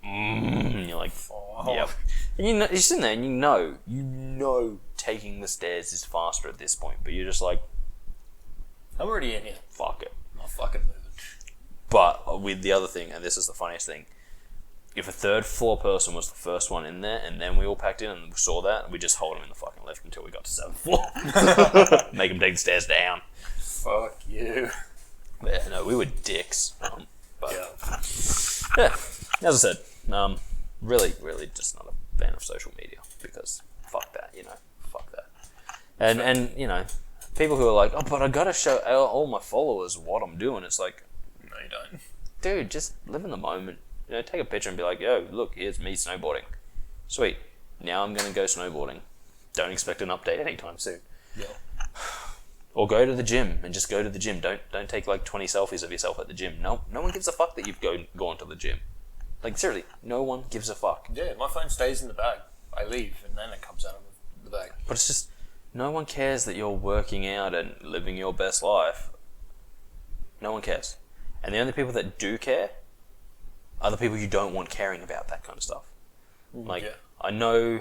and you're like, oh. Yep. And you know, you're sitting there and you know taking the stairs is faster at this point, but you're just like, I'm already in here. Fuck it. I'm not fucking moving. But with the other thing, and this is the funniest thing, if a third floor person was the first one in there, and then we all packed in and we saw that, we just hold them in the fucking lift until we got to 7th floor. Make them take the stairs down. Fuck you. But yeah, no, we were dicks. But Yeah. yeah, as I said, really just not a fan of social media because fuck that, fuck that. And people who are like, oh, but I gotta show all my followers what I'm doing. It's like, No, you don't. dude, just live in the moment. Take a picture and be like, yo, look, here's me snowboarding. Sweet. Now I'm gonna go snowboarding. Don't expect an update anytime soon. Yeah. Or go to the gym and just go to the gym. Don't take like 20 selfies of yourself at the gym. No one gives a fuck that you've gone to the gym. Like seriously, no one gives a fuck. Yeah, my phone stays in the bag. I leave and then it comes out of the bag. But it's just, no one cares that you're working out and living your best life. No one cares. And the only people that do care are the people you don't want caring about that kind of stuff. Like, Yeah. I know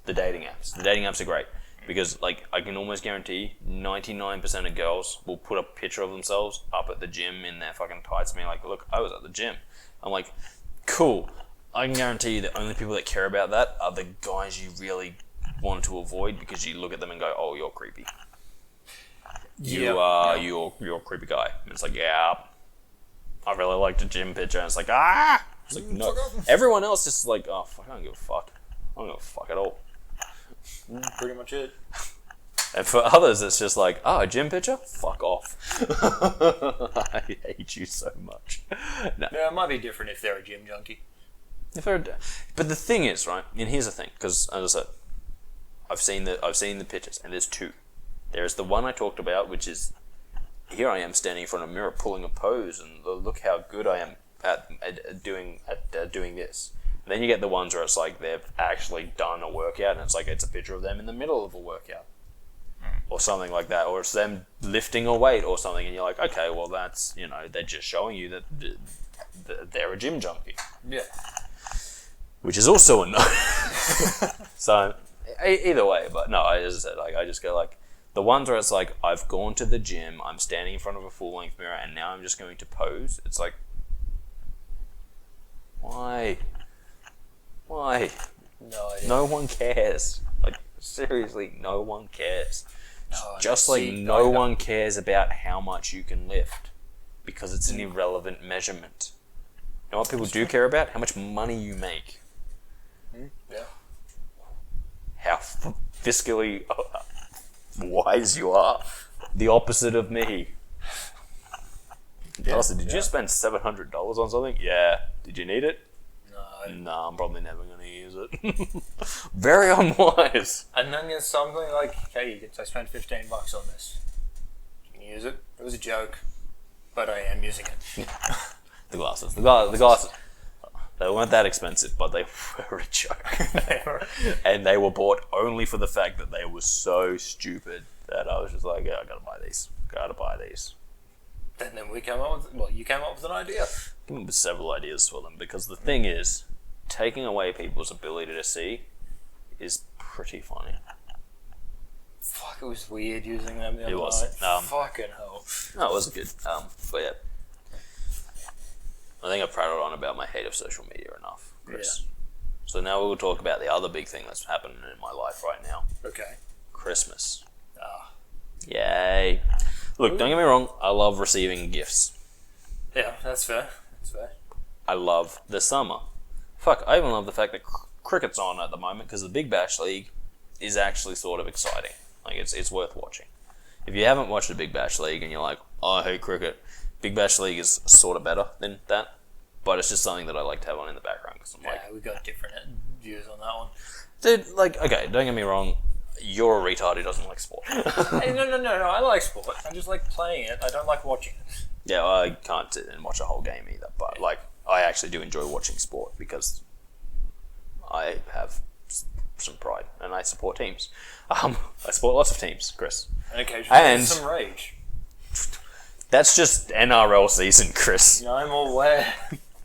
the dating apps. The dating apps are great. Because, like, I can almost guarantee 99% of girls will put a picture of themselves up at the gym in their fucking tights and be like, look, I was at the gym. I'm like, cool. I can guarantee you the only people that care about that are the guys you really want to avoid because you look at them and go, oh, you're creepy. You're a creepy guy. And it's like, yeah, I really liked a gym picture. And it's like, ah! It's like, no. Everyone else is like, oh, fuck, I don't give a fuck. I don't give a fuck at all. Pretty much it. And for others, it's just like, oh, a gym picture? Fuck off. I hate you so much. No. Yeah, it might be different if they're a gym junkie. But the thing is, right, and here's the thing, because as I said, I've seen the pictures, and there's two. There's the one I talked about, which is, here I am standing in front of a mirror pulling a pose, and look how good I am at doing this. And then you get the ones where it's like they've actually done a workout, and it's like it's a picture of them in the middle of a workout. Or something like that, or it's them lifting a weight or something, and you're like, okay, well that's, they're just showing you that they're a gym junkie. Yeah. Which is also a no. So, either way, but no, as I said, like, I just go like, the ones where it's like, I've gone to the gym, I'm standing in front of a full-length mirror, and now I'm just going to pose. It's like, why? Why? No idea. No one cares. Like, seriously, no one cares. No, Just like no one cares about how much you can lift, because it's an irrelevant measurement. You know what people do care about? How much money you make. Yeah. How fiscally wise you are. The opposite of me. Darcy, did you spend $700 on something? Yeah. Did you need it? No. Nah, I'm probably never going to use it. Very unwise. And then there's something like, hey, I spent $15 on this. Can you use it? It was a joke, but I am using it. The glasses. The glasses. They weren't that expensive, but they were a joke. And they were bought only for the fact that they were so stupid that I was just like, yeah, I gotta buy these. And then we came up with, you came up with an idea. Came up with several ideas for them, because the thing is, taking away people's ability to see is pretty funny. Fuck, it was weird using them the other It was. night. Fucking hell. No, it was good. But yeah. I think I've prattled on about my hate of social media enough, Kris. Yeah. So now we'll talk about the other big thing that's happening in my life right now. Okay. Christmas. Ah. Yay. Look, don't get me wrong, I love receiving gifts. Yeah, that's fair. That's fair. I love the summer. Fuck, I even love the fact that cricket's on at the moment, because the Big Bash League is actually sort of exciting. Like, it's worth watching. If you haven't watched the Big Bash League and you're like, oh, I hate cricket, Big Bash League is sort of better than that, but it's just something that I like to have on in the background, because I'm like, Yeah, we got different views on that one. dude, like, okay, don't get me wrong, you're a retard who doesn't like sport. Hey, no, I like sport. I just like playing it. I don't like watching it. Yeah, well, I can't sit and watch a whole game either, but like, I actually do enjoy watching sport because I have some pride and I support teams. I support lots of teams, Kris. And occasionally some rage. That's just NRL season, Kris. I'm aware.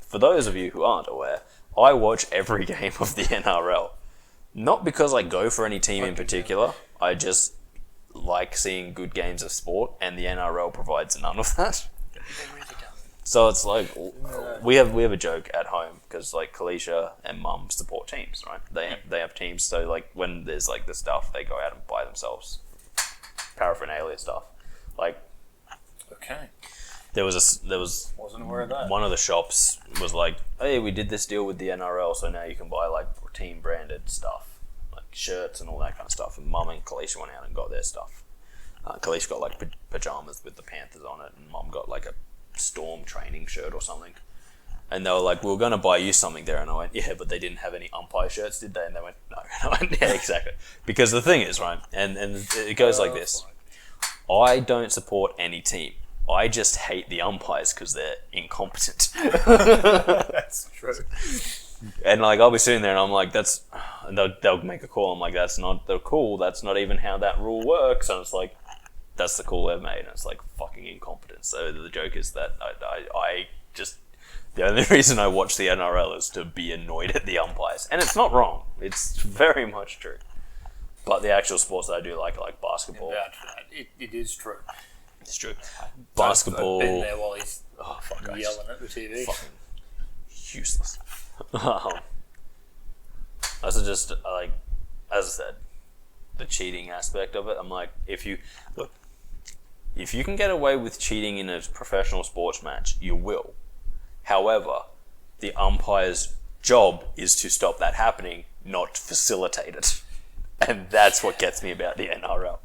For those of you who aren't aware, I watch every game of the NRL. Not because I go for any team in particular, I just like seeing good games of sport, and the NRL provides none of that. So it's like we have a joke at home because like Kalisha and Mum support teams, right? They have teams, so like when there's like the stuff, they go out and buy themselves paraphernalia stuff. Like, okay, there was wasn't aware of that. One of the shops was like, hey, we did this deal with the NRL, so now you can buy like team branded stuff, like shirts and all that kind of stuff. And Mum and Kalisha went out and got their stuff. Kalisha got like pajamas with the Panthers on it, and Mum got like a Storm training shirt or something. And they were like, we were going to buy you something there. And I went, yeah, but they didn't have any umpire shirts, did they? And they went, no. And I went, yeah, exactly. Because the thing is, right, and it goes like this. I don't support any team. I just hate the umpires because they're incompetent. That's true. And like, I'll be sitting there and I'm like, and they'll make a call. I'm like, that's not the call. That's not even how that rule works. And it's like, that's the call they've made. And it's like fucking incompetent. So the joke is that I just, the only reason I watch the NRL is to be annoyed at the umpires. And it's not wrong. It's very much true. But the actual sports that I do like are like basketball. It is true. It's true. Basketball. I've been there while he's yelling at the TV. Fucking useless. Also just like, as I said, the cheating aspect of it. I'm like, if you can get away with cheating in a professional sports match, you will. However, the umpire's job is to stop that happening, not facilitate it. And that's what gets me about the NRL.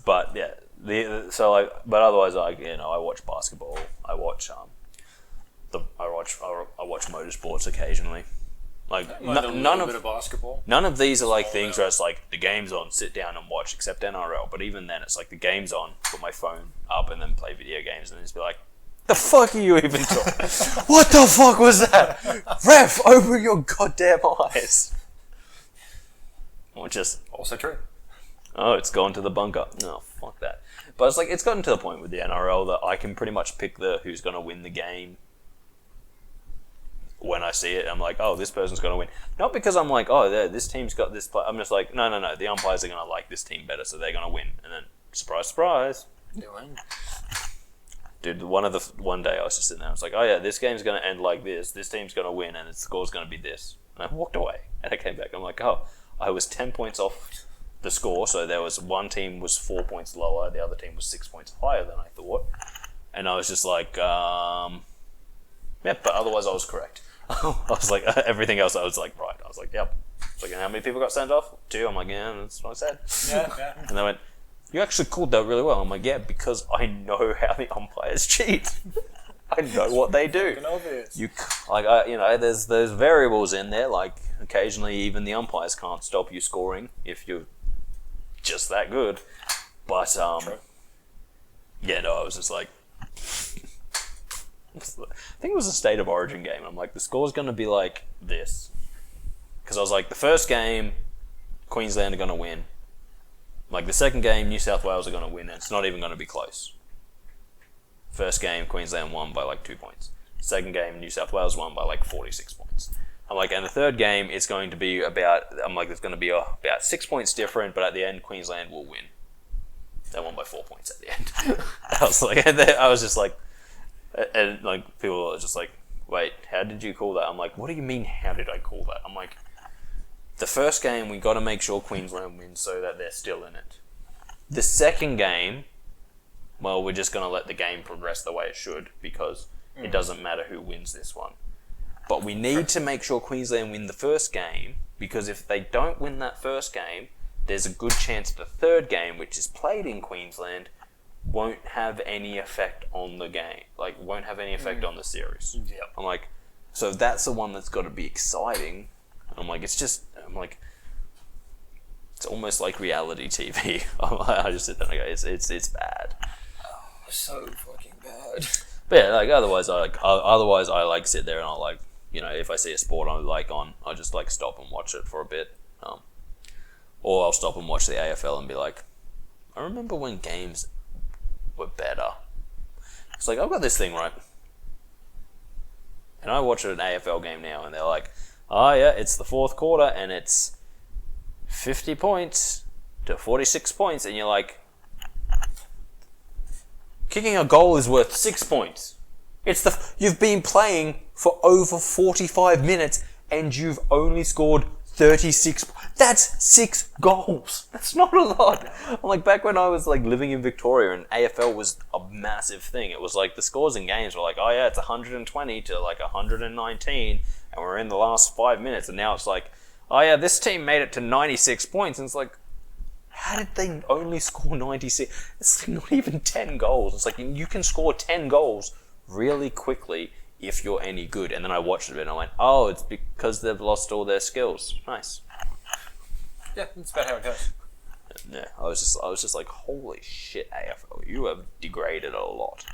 But yeah, but otherwise, I watch basketball. I watch motorsports occasionally. Like none of basketball. None of these are like things where it's like the game's on, sit down and watch, except NRL. But even then, it's like the game's on, put my phone up, and then play video games, and then just be like, "The fuck are you even talking? What the fuck was that? Ref, open your goddamn eyes!" Or just Also true. oh, it's gone to the bunker. No, fuck that. But it's like it's gotten to the point with the NRL that I can pretty much pick who's gonna win the game. When I see it, I'm like, oh, this person's going to win. Not because I'm like, oh, this team's got this play. I'm just like, no. The umpires are going to like this team better, so they're going to win. And then, surprise, surprise. Dude, one day I was just sitting there. I was like, oh yeah, this game's going to end like this. This team's going to win, and its score's going to be this. And I walked away, and I came back. I'm like, oh, I was 10 points off the score. So there was one team was 4 points lower, the other team was 6 points higher than I thought. And I was just like, yeah, but otherwise I was correct. I was like, everything else I was like, right. I was like, yep. It's like, and how many people got sent off? 2. I'm like, yeah, that's what I said. Yeah. And they went, you actually called that really well. I'm like, yeah, because I know how the umpires cheat. I know what they do. You like, there's variables in there. Like occasionally, even the umpires can't stop you scoring if you're just that good. But yeah, no, I was just like. I think it was a State of Origin game. I'm like, the score's going to be like this. Because I was like, the first game, Queensland are going to win. Like, the second game, New South Wales are going to win, and it's not even going to be close. First game, Queensland won by like 2 points. Second game, New South Wales won by like 46 points. I'm like, and the third game, it's going to be about, there's going to be about 6 points different, but at the end, Queensland will win. They won by 4 points at the end. I was just like, and like people are just like, wait, how did you call that? I'm like, what do you mean, how did I call that? I'm like, the first game we got to make sure Queensland wins so that they're still in it. The second game, well, we're just going to let the game progress the way it should because it doesn't matter who wins this one. But we need to make sure Queensland win the first game because if they don't win that first game, there's a good chance the third game, which is played in Queensland, won't have any effect on the game. Like, won't have any effect on the series. Yep. I'm like, so that's the one that's got to be exciting. I'm like, it's almost like reality TV. I just sit there and I go, it's bad. Oh, so fucking bad. But yeah, like otherwise I like sit there and I'll like, if I see a sport I'm like on, I just like stop and watch it for a bit. Or I'll stop and watch the AFL and be like, I remember when games were better. It's like, I've got this thing, right? And I watch an AFL game now and they're like, oh yeah, it's the fourth quarter and it's 50 points to 46 points. And you're like, Kicking a goal is worth 6 points. You've been playing for over 45 minutes and you've only scored 36. That's 6 goals. That's not a lot. I'm like, back when I was like living in Victoria and AFL was a massive thing. It was like the scores in games were like, oh yeah, it's 120 to like 119 and we're in the last 5 minutes. And now it's like, oh yeah, this team made it to 96 points. And it's like, how did they only score 96? It's not even 10 goals. It's like, you can score 10 goals really quickly if you're any good. And then I watched it and I went, oh, it's because they've lost all their skills. Nice. Yeah, that's about how it goes. Yeah, I was just like, holy shit, AFL, you have degraded a lot.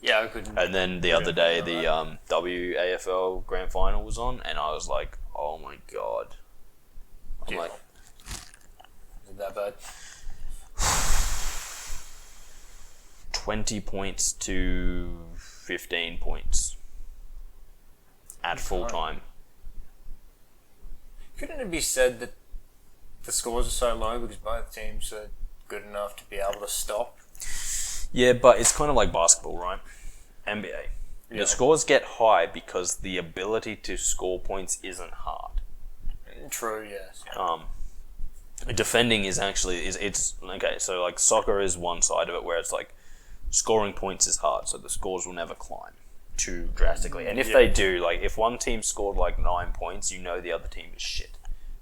Yeah, I couldn't. And then the other day, the WAFL Grand Final was on, and I was like, oh my god. I'm like, is it that bad? 20 points to 15 points at full time. Couldn't it be said that the scores are so low because both teams are good enough to be able to stop? Yeah, but it's kind of like basketball, right? NBA. Yeah. The scores get high because the ability to score points isn't hard. True, yes. Defending is actually it's okay. So like soccer is one side of it where it's like scoring points is hard, so the scores will never climb too drastically. And if they do, like if one team scored like 9 points, you know the other team is shit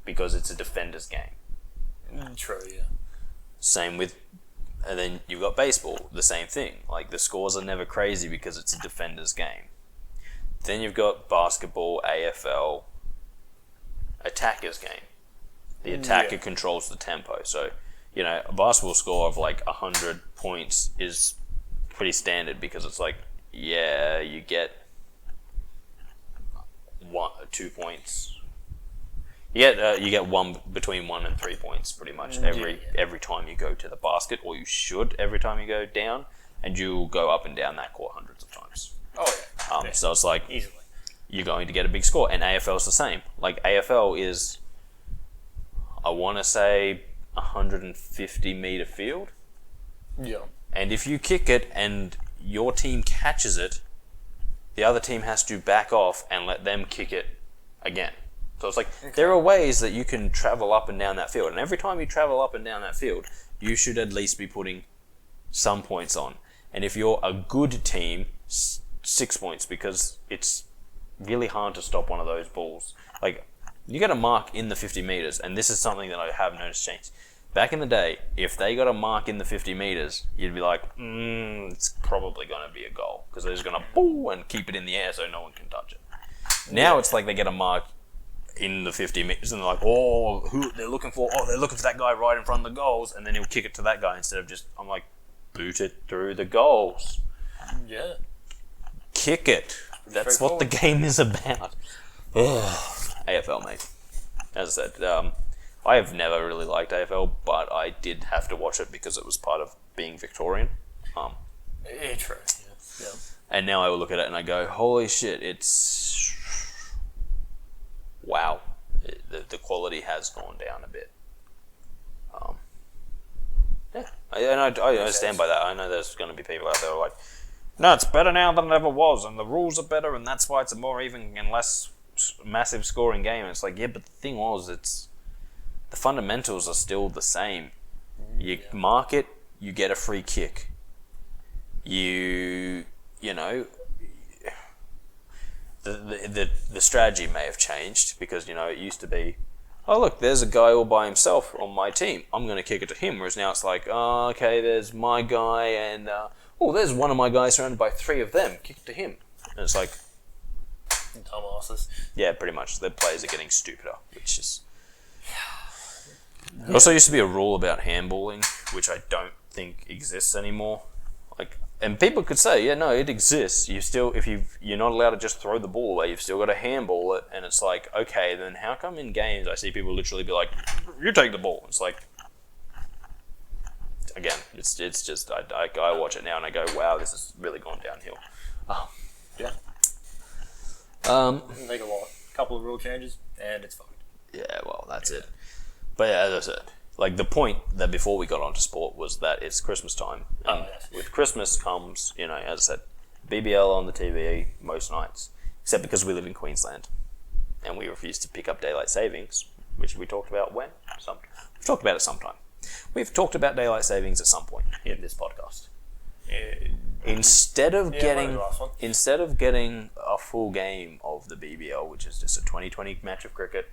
because it's a defender's game. True, yeah. Same with, and then you've got baseball, the same thing. Like the scores are never crazy because it's a defender's game. Then you've got basketball, AFL, attacker's game. The attacker controls the tempo. So, you know, a basketball score of like 100 points is pretty standard because it's like, yeah, you get 2 points. You get one between 1 and 3 points pretty much every time you go to the basket, or you should every time you go down, and you'll go up and down that court hundreds of times. Oh yeah. So it's like easily you're going to get a big score, and AFL is the same. Like AFL is, I want to say 150 meter field. Yeah. And if you kick it and your team catches it, the other team has to back off and let them kick it again. So it's like, there are ways that you can travel up and down that field. And every time you travel up and down that field, you should at least be putting some points on. And if you're a good team, 6 points, because it's really hard to stop one of those balls. Like, you get a mark in the 50 meters, and this is something that I have noticed change. Back in the day, if they got a mark in the 50 meters, you'd be like, it's probably going to be a goal, because they're just going to boo and keep it in the air so no one can touch it. Now it's like they get a mark in the 50 meters, and they're like, who they're looking for? Oh, they're looking for that guy right in front of the goals, and then he'll kick it to that guy instead of just, I'm like, boot it through the goals. Yeah. Kick it. That's what the game is about. AFL, mate. As I said, I have never really liked AFL, but I did have to watch it because it was part of being Victorian. Yeah, true. Yeah. And now I will look at it and I go, holy shit, it's... Wow. The quality has gone down a bit. Yeah. I stand by that. I know there's going to be people out there who are like, no, it's better now than it ever was, and the rules are better, and that's why it's a more even and less massive scoring game. It's like, yeah, but the thing was, the fundamentals are still the same. You mark it, you get a free kick. You know, the strategy may have changed because, you know, it used to be, oh look, there's a guy all by himself on my team, I'm going to kick it to him. Whereas now it's like, oh, okay, there's my guy and there's one of my guys surrounded by 3 of them, kick it to him. And it's like, dumbasses. Yeah, pretty much. The players are getting stupider, which is... There also used to be a rule about handballing, which I don't think exists anymore. Like, and people could say, yeah, no, it exists. You still, if you're not allowed to just throw the ball away, you've still got to handball it. And it's like, okay, then how come in games I see people literally be like, you take the ball? It's like, again, it's just I watch it now and I go, wow, this has really gone downhill. Yeah. Make a couple of rule changes, and it's fucked. Yeah, well, that's it. But yeah, as I said, like the point that before we got onto sport was that it's Christmas time, and with Christmas comes, you know, as I said, BBL on the TV most nights, except because we live in Queensland, and we refuse to pick up daylight savings, which we talked about when? We've talked about it sometime. We've talked about daylight savings at some point in this podcast. Instead of getting a full game of the BBL, which is just a 20-20 match of cricket,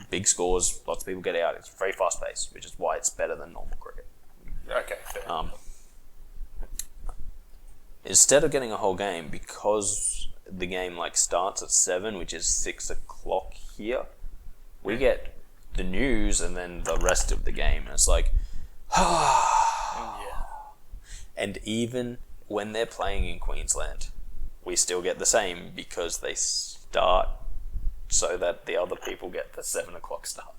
big scores, lots of people get out. It's very fast paced, which is why it's better than normal cricket. Okay, fair. Instead of getting a whole game, because the game like starts at 7, which is 6 o'clock here, we get the news and then the rest of the game, and it's like, And even when they're playing in Queensland, we still get the same because they start so that the other people get the 7 o'clock start.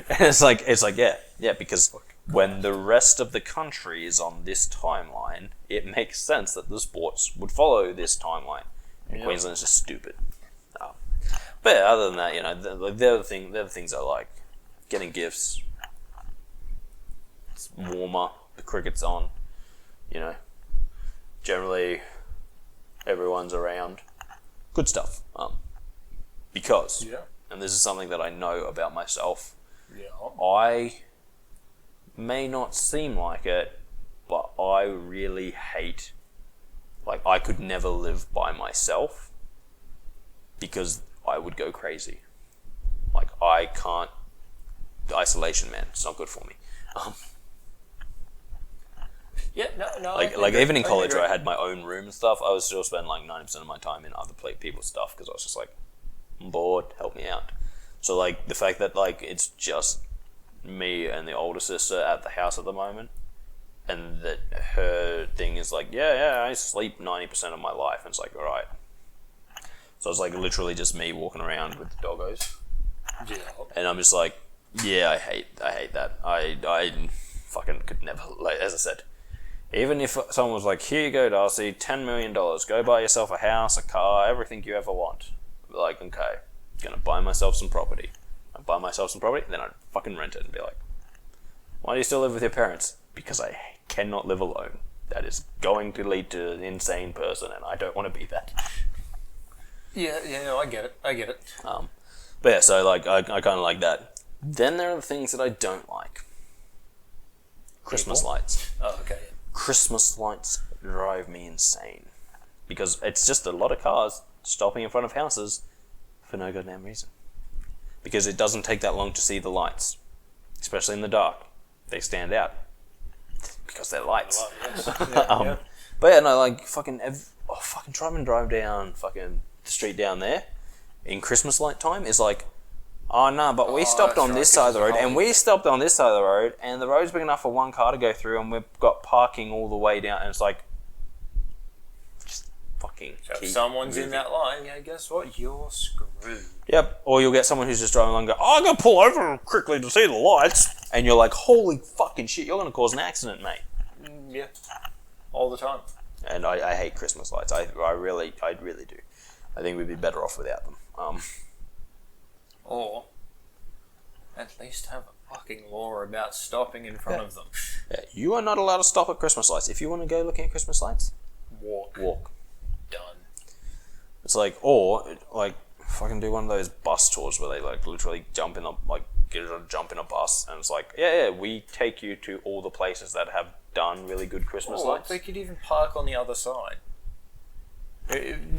And it's like yeah, because when the rest of the country is on this timeline, it makes sense that the sports would follow this timeline. And Queensland's just stupid. But yeah, other than that, you know, the other things I like. Getting gifts. It's warmer. The cricket's on. You know, generally everyone's around. Good stuff. Because, and this is something that I know about myself, I may not seem like it, but I really hate, like, I could never live by myself because I would go crazy. Like, I can't, isolation, man, it's not good for me. Like even in college where I had my own room and stuff, I would still spend like 90% of my time in other people's stuff because I was just like, I'm bored, help me out. So like the fact that like it's just me and the older sister at the house at the moment, and that her thing is like, yeah, I sleep 90% of my life, and it's like, alright. So it's like literally just me walking around with the doggos. Yeah. And I'm just like, yeah, I hate that. I fucking could never, like, as I said, even if someone was like, here you go, Darcy, $10 million, go buy yourself a house, a car, everything you ever want. I'd be like, okay, gonna buy myself some property. I'd buy myself some property, then I'd fucking rent it and be like, why do you still live with your parents? Because I cannot live alone. That is going to lead to an insane person, and I don't want to be that. Yeah, no, I get it. But yeah, so like, I kind of like that. Then there are the things that I don't like. Christmas lights. Oh, okay. Christmas lights drive me insane. Because it's just a lot of cars stopping in front of houses for no goddamn reason. Because it doesn't take that long to see the lights. Especially in the dark. They stand out. Because they're lights. But yeah, no, like, fucking try and drive down fucking the street down there in Christmas light time is like, oh no, but we stopped on this side of the road, and we stopped on this side of the road, and the road's big enough for one car to go through, and we've got parking all the way down, and it's like, just fucking so if someone's moving in that line, yeah, guess what? You're screwed. Yep, or you'll get someone who's just driving along and go, oh, I'm going to pull over quickly to see the lights, and you're like, holy fucking shit, you're going to cause an accident, mate. Yeah, all the time. And I hate Christmas lights, I really do. I think we'd be better off without them. Or at least have a fucking law about stopping in front of them. Yeah, you are not allowed to stop at Christmas lights. If you want to go looking at Christmas lights, walk. Done. It's like, or like fucking do one of those bus tours where they like literally jump in a bus, and it's like, yeah, we take you to all the places that have done really good Christmas lights. They could even park on the other side.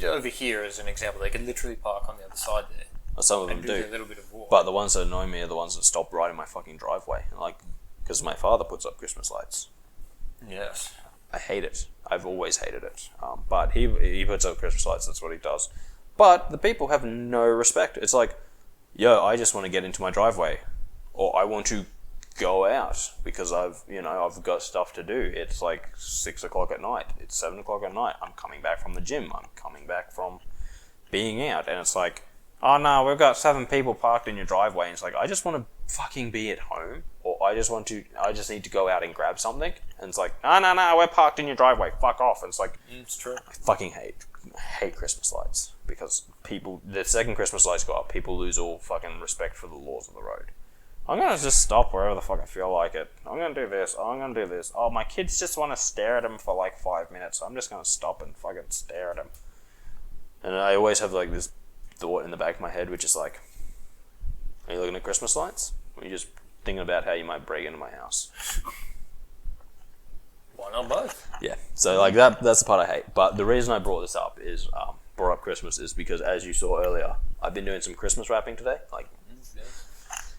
Over here, as an example, they could literally park on the other side there. Some of them do. A little bit of walk. But the ones that annoy me are the ones that stop right in my fucking driveway. Like, because my father puts up Christmas lights. Yes. I hate it. I've always hated it. But he puts up Christmas lights, that's what he does. But the people have no respect. It's like, yo, I just want to get into my driveway. Or I want to go out because I've got stuff to do. It's like 6 o'clock at night. It's 7 o'clock at night. I'm coming back from the gym. I'm coming back from being out. And it's like, oh no, we've got 7 people parked in your driveway. And it's like, I just want to fucking be at home, or I just need to go out and grab something. And it's like, no, we're parked in your driveway. Fuck off. And it's like, it's true. I fucking hate Christmas lights because the second Christmas lights go up, people lose all fucking respect for the laws of the road. I'm gonna just stop wherever the fuck I feel like it. I'm gonna do this. Oh, I'm gonna do this. Oh, my kids just want to stare at him for like 5 minutes. So I'm just gonna stop and fucking stare at him. And I always have like this thought in the back of my head, which is like, are you looking at Christmas lights? Or are you just thinking about how you might break into my house? Why not both? Yeah. So like that's the part I hate. But the reason I brought this up is brought up Christmas is because, as you saw earlier, I've been doing some Christmas wrapping today. Like,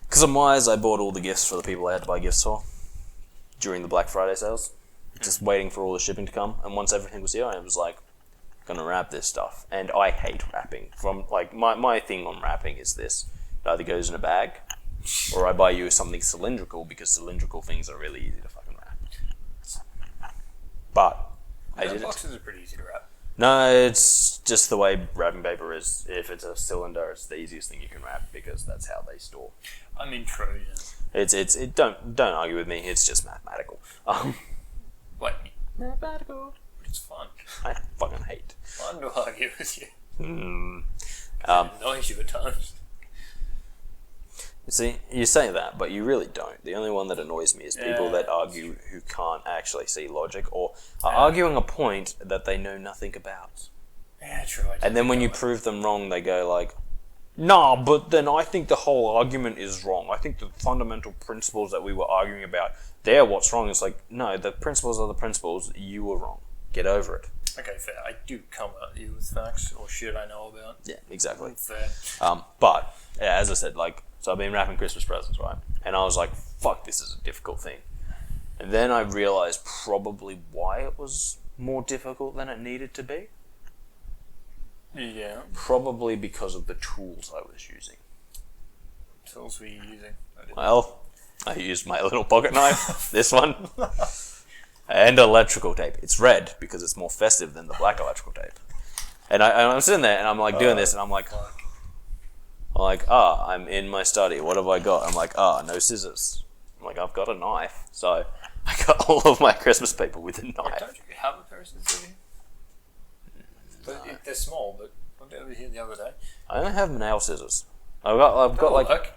because I'm wise, I bought all the gifts for the people I had to buy gifts for during the Black Friday sales. Just waiting for all the shipping to come. And once everything was here, I was like, gonna wrap this stuff. And I hate wrapping. From like my thing on wrapping is this: it either goes in a bag, or I buy you something cylindrical, because cylindrical things are really easy to fucking wrap. But I did boxes are pretty easy to wrap. No, it's just the way wrapping paper is. If it's a cylinder, it's the easiest thing you can wrap because that's how they store. I mean, true. Yeah. Don't argue with me. It's just mathematical. What? Mathematical. It's fun. I fucking hate. Fun to argue with you. It annoys you at times. See, you say that, but you really don't. The only one that annoys me is people that argue who can't actually see logic, or are arguing a point that they know nothing about. Yeah, true. And then when you prove them wrong, they go like, "Nah, but then I think the whole argument is wrong. I think the fundamental principles that we were arguing about, they're what's wrong." It's like, no, the principles are the principles. You were wrong. Get over it. Okay, fair. I do come at you with facts or shit I know about. Yeah, exactly. Fair. But yeah, as I said, like, so I've been wrapping Christmas presents, right? And I was like, fuck, this is a difficult thing. And then I realized probably why it was more difficult than it needed to be. Yeah. Probably because of the tools I was using. Tools were you using? Well, I used my little pocket knife, this one, and electrical tape. It's red because it's more festive than the black electrical tape. And I'm sitting there and I'm like doing this and I'm like, I'm in my study. What have I got? I'm like, no scissors. I'm like, I've got a knife. So I got all of my Christmas paper with a knife. Don't you have a pair of scissors here? But they're small, but I went over here the other day. I only have nail scissors. I've got like... Work.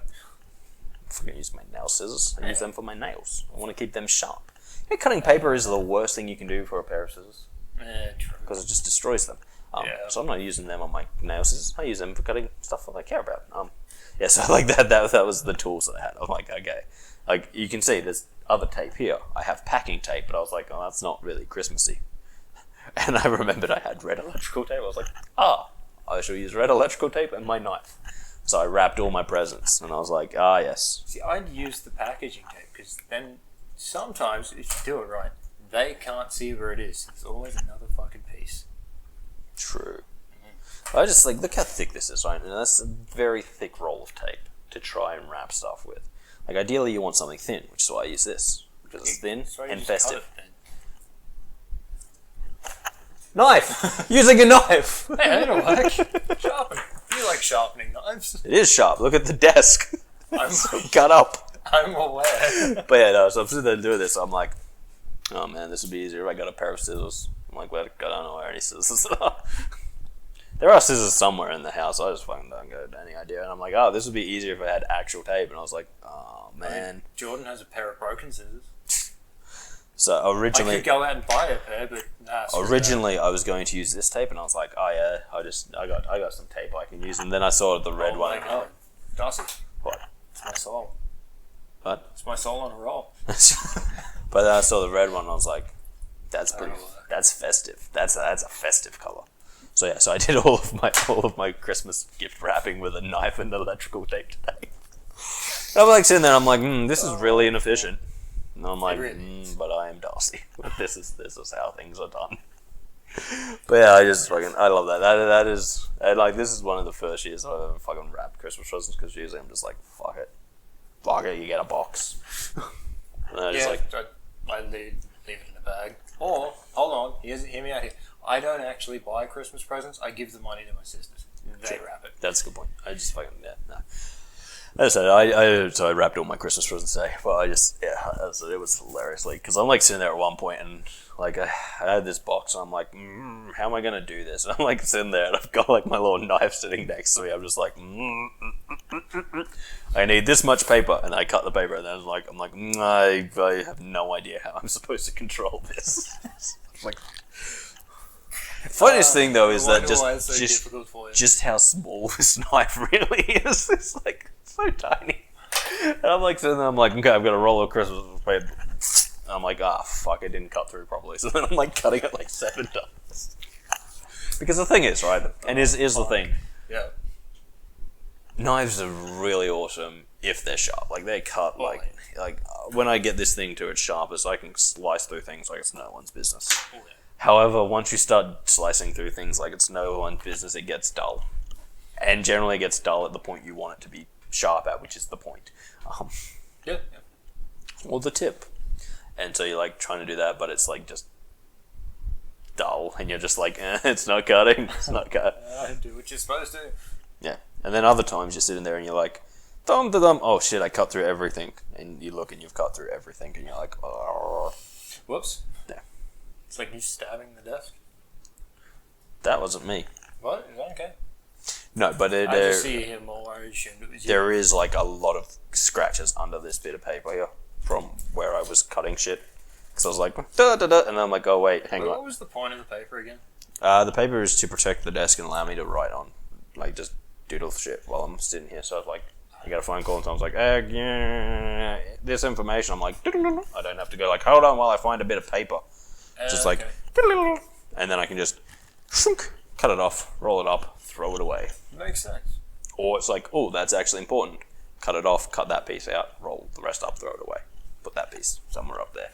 I fucking use my nail scissors. I use them for my nails. I want to keep them sharp. You know, cutting paper is the worst thing you can do for a pair of scissors. Yeah, true. Because it just destroys them. So I'm not using them on my nail scissors. I use them for cutting stuff that I care about. So like that was the tools that I had. I'm like, okay. Like, you can see there's other tape here. I have packing tape, but I was like, oh, that's not really Christmassy. And I remembered I had red electrical tape. I was like, I shall use red electrical tape and my knife. So I wrapped all my presents, and I was like, yes. See, I'd use the packaging tape, because then sometimes, if you do it right, they can't see where it is. There's always another fucking piece. True. I just like, look how thick this is, right? And that's a very thick roll of tape to try and wrap stuff with. Like, ideally you want something thin, which is why I use this, because it's thin and festive. Knife! Using a knife! Hey, that'll work. Sharpen. You like sharpening knives. It is sharp. Look at the desk. It's cut up. I'm aware. But yeah, no, so I'm sitting there doing this. I'm like, oh man, this would be easier if I got a pair of scissors. I'm like, well, I don't know where any scissors are. There are scissors somewhere in the house. I just fucking don't get any idea. And I'm like, this would be easier if I had actual tape. And I was like, oh man. Jordan has a pair of broken scissors. So originally, I could go out and buy a pair, but nah. Originally, I was going to use this tape, and I was like, I got some tape I can use. And then I saw the red one. My God. Darcy. What? It's my soul. What? It's my soul on a roll. But then I saw the red one, and I was like, that's festive. That's a festive color. So yeah, so I did all of my Christmas gift wrapping with a knife and electrical tape today. And I'm like sitting there, and I'm like, this is really inefficient. And I'm like, but I am Darcy. This is how things are done. But yeah, I love that. That is, like, this is one of the first years I've ever fucking wrapped Christmas presents, because usually I'm just like, fuck it, you get a box. And I just I leave it in a bag. Or, hold on, hear me out here. I don't actually buy Christmas presents. I give the money to my sisters. They wrap it. That's a good point. I just fucking, no. As I said, I wrapped all my Christmas presents today, but it was hilarious, like, because I'm like sitting there at one point and like I had this box and I'm like, how am I gonna do this? And I'm like sitting there and I've got like my little knife sitting next to me. I'm just like, I need this much paper, and I cut the paper, and then I'm like, I have no idea how I'm supposed to control this. Like, funniest thing though is that just how small this knife really is. It's like so tiny. And I'm like sitting there, I'm like, okay, I've got a roll of Christmas paper. I'm like, fuck, I didn't cut through properly. So then I'm like cutting it like 7 times. Because the thing is, right, and is the thing. Yeah. Knives are really awesome if they're sharp. Like they cut like when I get this thing to its sharpest, I can slice through things like it's no one's business. Oh, yeah. However, once you start slicing through things like it's no one's business, it gets dull. And generally it gets dull at the point you want it to be sharp at, which is the point. Yeah. Or the tip. And so you're like trying to do that, but it's like just dull, and you're just like, it's not cutting. It's not cutting. Do what you're supposed to. Yeah. And then other times you're sitting there and you're like, dum-da-dum, oh shit, I cut through everything. And you look and you've cut through everything, and you're like, oh. Whoops. Yeah. It's like you stabbing the desk. That wasn't me. What? Is that okay? No, but I just see him all I assumed it was you. there is like a lot of scratches under this bit of paper here from where I was cutting shit. Because I was like, da-da-da, and then I'm like, oh wait, hang on. What was the point of the paper again? The paper is to protect the desk and allow me to write on, like, just doodle shit while I'm sitting here. So I was like, I got a phone call and someone's like, yeah, this information. I'm like, I don't have to go like, hold on while I find a bit of paper. Just like, okay. and then I can just cut it off, roll it up, throw it away. Makes sense. Or it's like, oh, that's actually important. Cut it off, cut that piece out, roll the rest up, throw it away. Put that piece somewhere up there.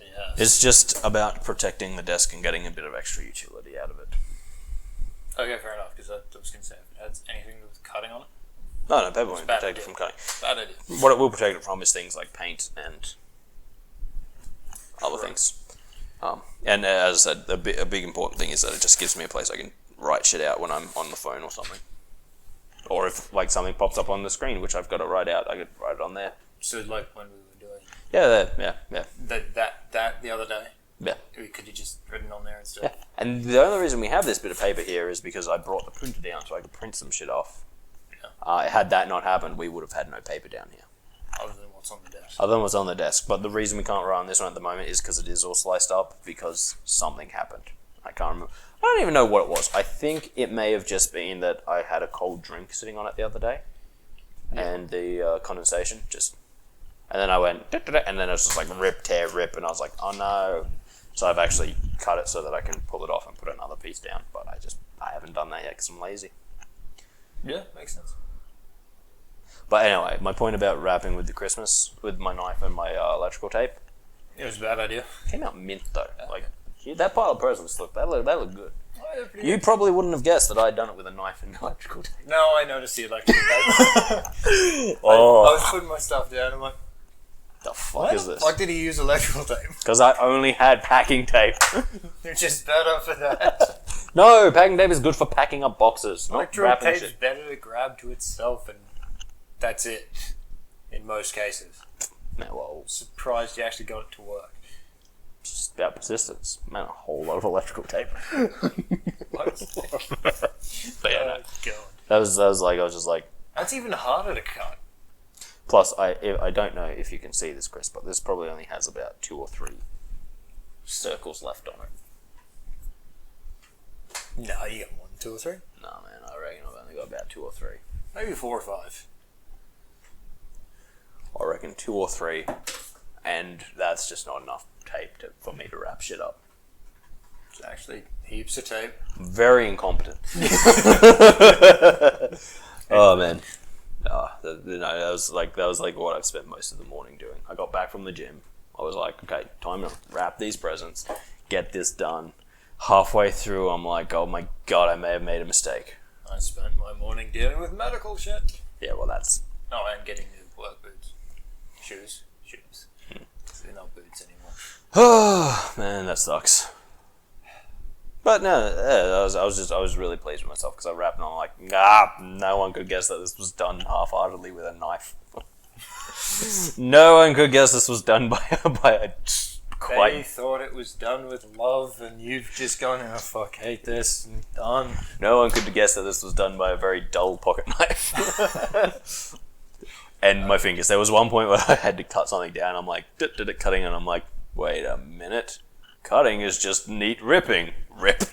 Yes. It's just about protecting the desk and getting a bit of extra utility out of it. Okay, fair enough, because I was going to say, if it has anything to do with cutting on it. No, paper won't bad protect idea. it from cutting. Bad idea. What it will protect it from is things like paint and other things. And as I said, a big important thing is that it just gives me a place I can write shit out when I'm on the phone or something. Or if like something pops up on the screen, which I've got to write out, I could write it on there. So like when we were doing Yeah. that the other day, Yeah. could you just written on there instead? Yeah. And the only reason we have this bit of paper here is because I brought the printer down so I could print some shit off. Yeah. Had that not happened, we would have had no paper down here. Other than what's on the desk. Other than what's on the desk. But the reason we can't write on this one at the moment is because it is all sliced up because something happened. I can't remember. I don't even know what it was. I think it may have just been that I had a cold drink sitting on it the other day. Yeah. And the condensation just... And then I went... And then it was just like rip, tear, rip. And I was like, oh no. So I've actually cut it so that I can pull it off and put another piece down. But I haven't done that yet because I'm lazy. Yeah, makes sense. But anyway, my point about wrapping with the Christmas, with my knife and my electrical tape. It was a bad idea. Came out mint though. Like that pile of presents looked good. Oh, yeah, You probably wouldn't have guessed that I'd done it with a knife and electrical tape. No, I noticed the electrical tape. Oh, I was putting my stuff down. I'm like, the fuck is this? Why did he use electrical tape? Because I only had packing tape. You're just better for that. No, packing tape is good for packing up boxes, not Electrical wrapping tape's shit. better to grab to itself, and that's it. In most cases. No, well, Surprised you actually got it to work. it's just about persistence. Man, a whole lot of electrical tape. But yeah, no. Oh, God. That was like I was just like. That's even harder to cut. Plus, I don't know if you can see this, Kris, but this probably only has about 2 or 3 circles left on it. No, you got more than 2 or 3. No, man, I reckon I've only got about 2 or 3. Maybe 4 or 5. I reckon 2 or 3, and that's just not enough tape for me to wrap shit up. It's actually heaps of tape. Very incompetent. Oh man, that was like what I've spent most of the morning doing. I got back from the gym. I was like, okay, time to wrap these presents, get this done. Halfway through, I'm like, oh my god, I may have made a mistake. I spent my morning dealing with medical shit. Yeah, well, that's. Oh, and getting new work boots, shoes. They're not boots anymore. Oh man, that sucks. But no, I was really pleased with myself because I wrapped and I'm like, no one could guess that this was done half-heartedly with a knife. No one could guess this was done by a quite. They thought it was done with love, and you've just gone, oh fuck, hate this, and done. No one could guess that this was done by a very dull pocket knife. And my fingers. There was one point where I had to cut something down. I'm like, did it cutting, and I'm like, wait a minute. Cutting is just neat ripping. Rip.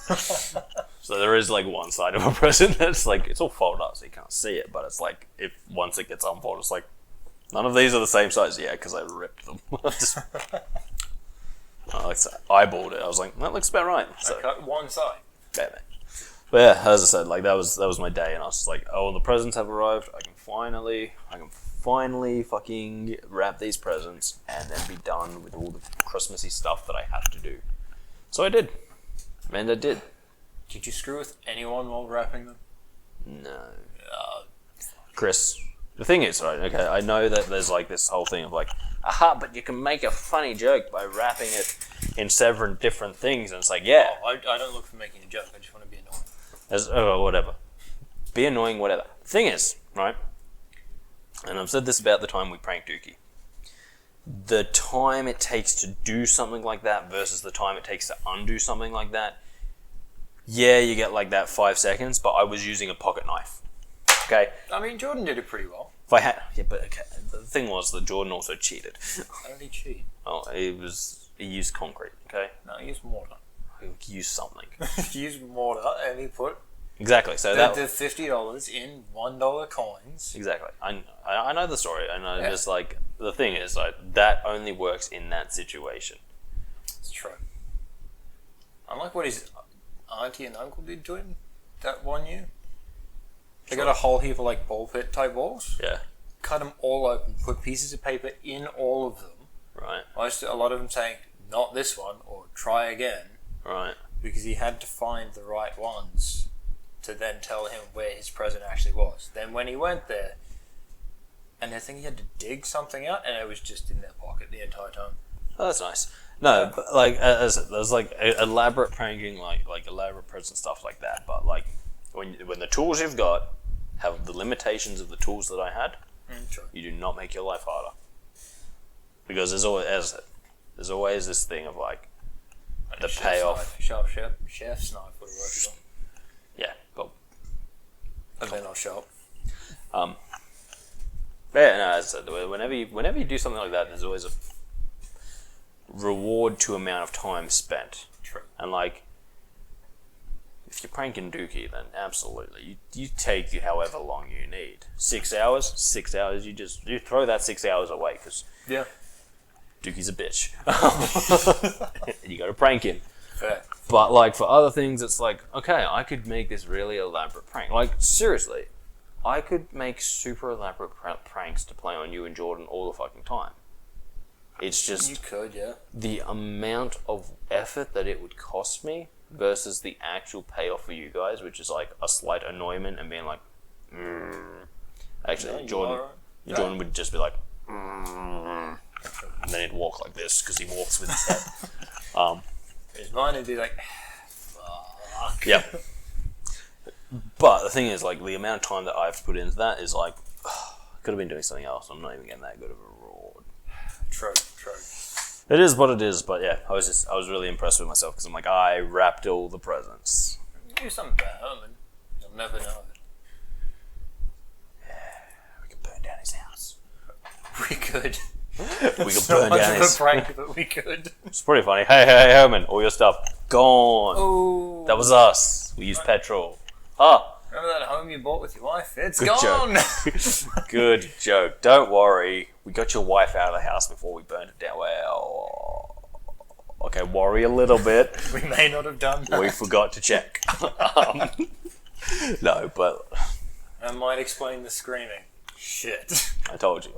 So there is like one side of a present that's like, it's all folded up so you can't see it, but it's like, if once it gets unfolded, it's like, none of these are the same size. Yeah, because I ripped them. Just, I eyeballed it. I was like, that looks about right. So, I cut one side. yeah, man. But yeah, as I said, like that was my day, and I was just like, oh, the presents have arrived. I can finally fucking wrap these presents and then be done with all the Christmassy stuff that I have to do. So I did. And I did. Did you screw with anyone while wrapping them? No. Kris. The thing is, right, okay, I know that there's like this whole thing of like, aha, but you can make a funny joke by wrapping it in several different things, and it's like, yeah. Oh, I don't look for making a joke, I just want to be annoying. Whatever. Be annoying, whatever. The thing is, right, and I've said this about the time we pranked Dookie, the time it takes to do something like that versus the time it takes to undo something like that, yeah, you get like that 5 seconds, but I was using a pocket knife. Okay? I mean, Jordan did it pretty well. If I had, yeah, but okay, the thing was that Jordan also cheated. How did he cheat? Oh, he used concrete, okay? No, he used mortar. He used something. He used mortar, and he put Exactly, so the $50 in $1 coins. Exactly. I know the story, and I just like, the thing is, like, that only works in that situation. It's true. Unlike what his auntie and uncle did to him that one year. They got a whole heap of like ball pit type balls. Yeah. Cut them all open, put pieces of paper in all of them. Right. A lot of them saying, not this one, or try again. Right. Because he had to find the right ones to then tell him where his present actually was. Then when he went there, and I think he had to dig something out, and it was just in their pocket the entire time. Oh, that's nice. No, but like, there's like elaborate pranking, like elaborate present stuff like that. But like, when the tools you've got have the limitations of the tools that I had, Sure. you do not make your life harder. Because there's always, as I said, there's always this thing of like, the payoff. Sharp chef's knife would have worked as well. Yeah, well, And then I'll sharp. but yeah, no, as I said, whenever you do something like that, there's always a reward to amount of time spent. True. And like, if you're pranking Dookie, then absolutely, you take however long you need. 6 hours, 6 hours. You throw that 6 hours away because Dookie's a bitch. And you got to prank him. Fair. But like for other things, it's like, okay, I could make this really elaborate prank. Like seriously, I could make super elaborate pranks to play on you and Jordan all the fucking time. It's just You could, yeah. the amount of effort that it would cost me versus the actual payoff for you guys, which is like a slight annoyment and being like, Actually, No, Jordan would just be like, and then he'd walk like this because he walks with his head. His mind would be like, fuck. Yeah. But the thing is, like, the amount of time that I've put into that is like, I could have been doing something else. I'm not even getting that good of a reward. True. It is what it is, but yeah, I was really impressed with myself because I'm like, I wrapped all the presents. Do something bad, Herman. You'll never know it. Yeah, we could burn down his house. We could. We could burn down his. It's not much of a prank, but we could. It's pretty funny. Hey, Herman, all your stuff gone. Oh. That was us. We used petrol. Ah. Remember that home you bought with your wife? It's Good gone. joke. Good joke. Don't worry. We got your wife out of the house before we burned it down. Well, okay, worry a little bit. We may not have done that. We forgot to check. No, but I might explain the screaming. Shit. I told you.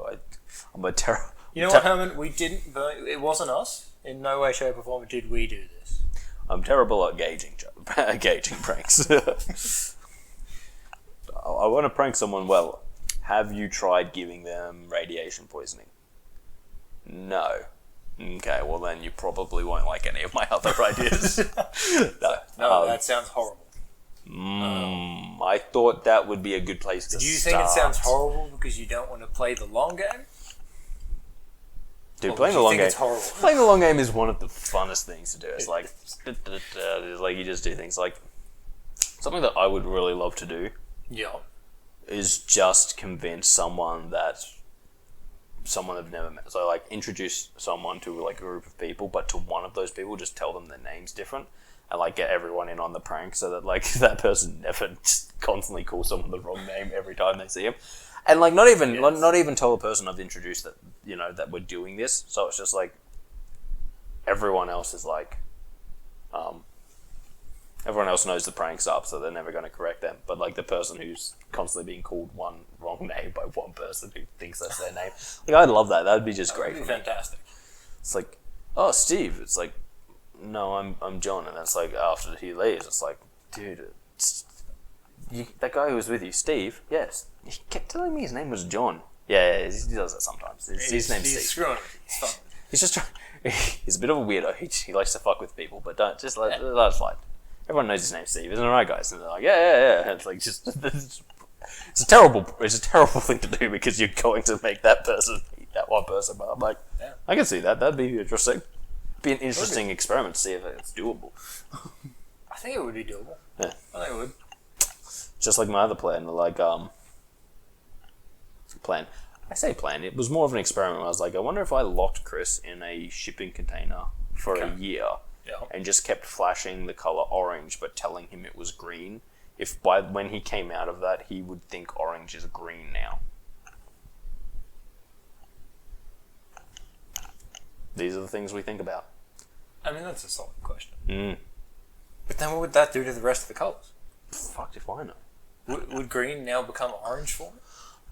I'm a terror. You know what, Herman? We didn't burn. It wasn't us. In no way, shape, or form did we do this. I'm terrible at gauging pranks. I want to prank someone well. Have you tried giving them radiation poisoning? No. Okay, well then you probably won't like any of my other ideas. No, that sounds horrible. I thought that would be a good place to start. Do you think it sounds horrible because you don't want to play the long game? Dude, Or playing do the you long think game. it's horrible? Playing the long game is one of the funnest things to do. It's like, it's like you just do things like something that I would really love to do Yeah. is just convince someone they've never met. So like introduce someone to like a group of people, but to one of those people, just tell them their name's different, and like get everyone in on the prank so that like that person never just constantly calls someone the wrong name every time they see him. And like not even tell the person I've introduced that that we're doing this. So it's just like everyone else is like, everyone else knows the prank's up, so they're never going to correct them. But like the person who's constantly being called one wrong name by one person who thinks that's their name, like I'd love that. That'd be just great. That'd be fantastic. It's like, oh, Steve. It's like, no, I'm John, and that's like after he leaves, it's like, dude. That guy who was with you, Steve, yes. He kept telling me his name was John. Yeah, he does that sometimes. His name's Steve. Screwing with you. He's just trying. He's a bit of a weirdo. He likes to fuck with people, but don't just let it slide. Everyone knows his name's Steve, isn't it, right, guys? And they're like, yeah. It's like it's a terrible thing to do because you're going to make that person eat that one person. But I'm like, I can see that. That'd be interesting. Be an interesting experiment to see if it's doable. I think it would be doable. Yeah, I think it would. Just like my other plan, like plan. I say plan. It was more of an experiment. I was like, I wonder if I locked Kris in a shipping container for a year and just kept flashing the color orange, but telling him it was green. If when he came out of that, he would think orange is green now. These are the things we think about. I mean, that's a solid question. Mm. But then what would that do to the rest of the colours? Fucked if I know. Would green now become orange for me?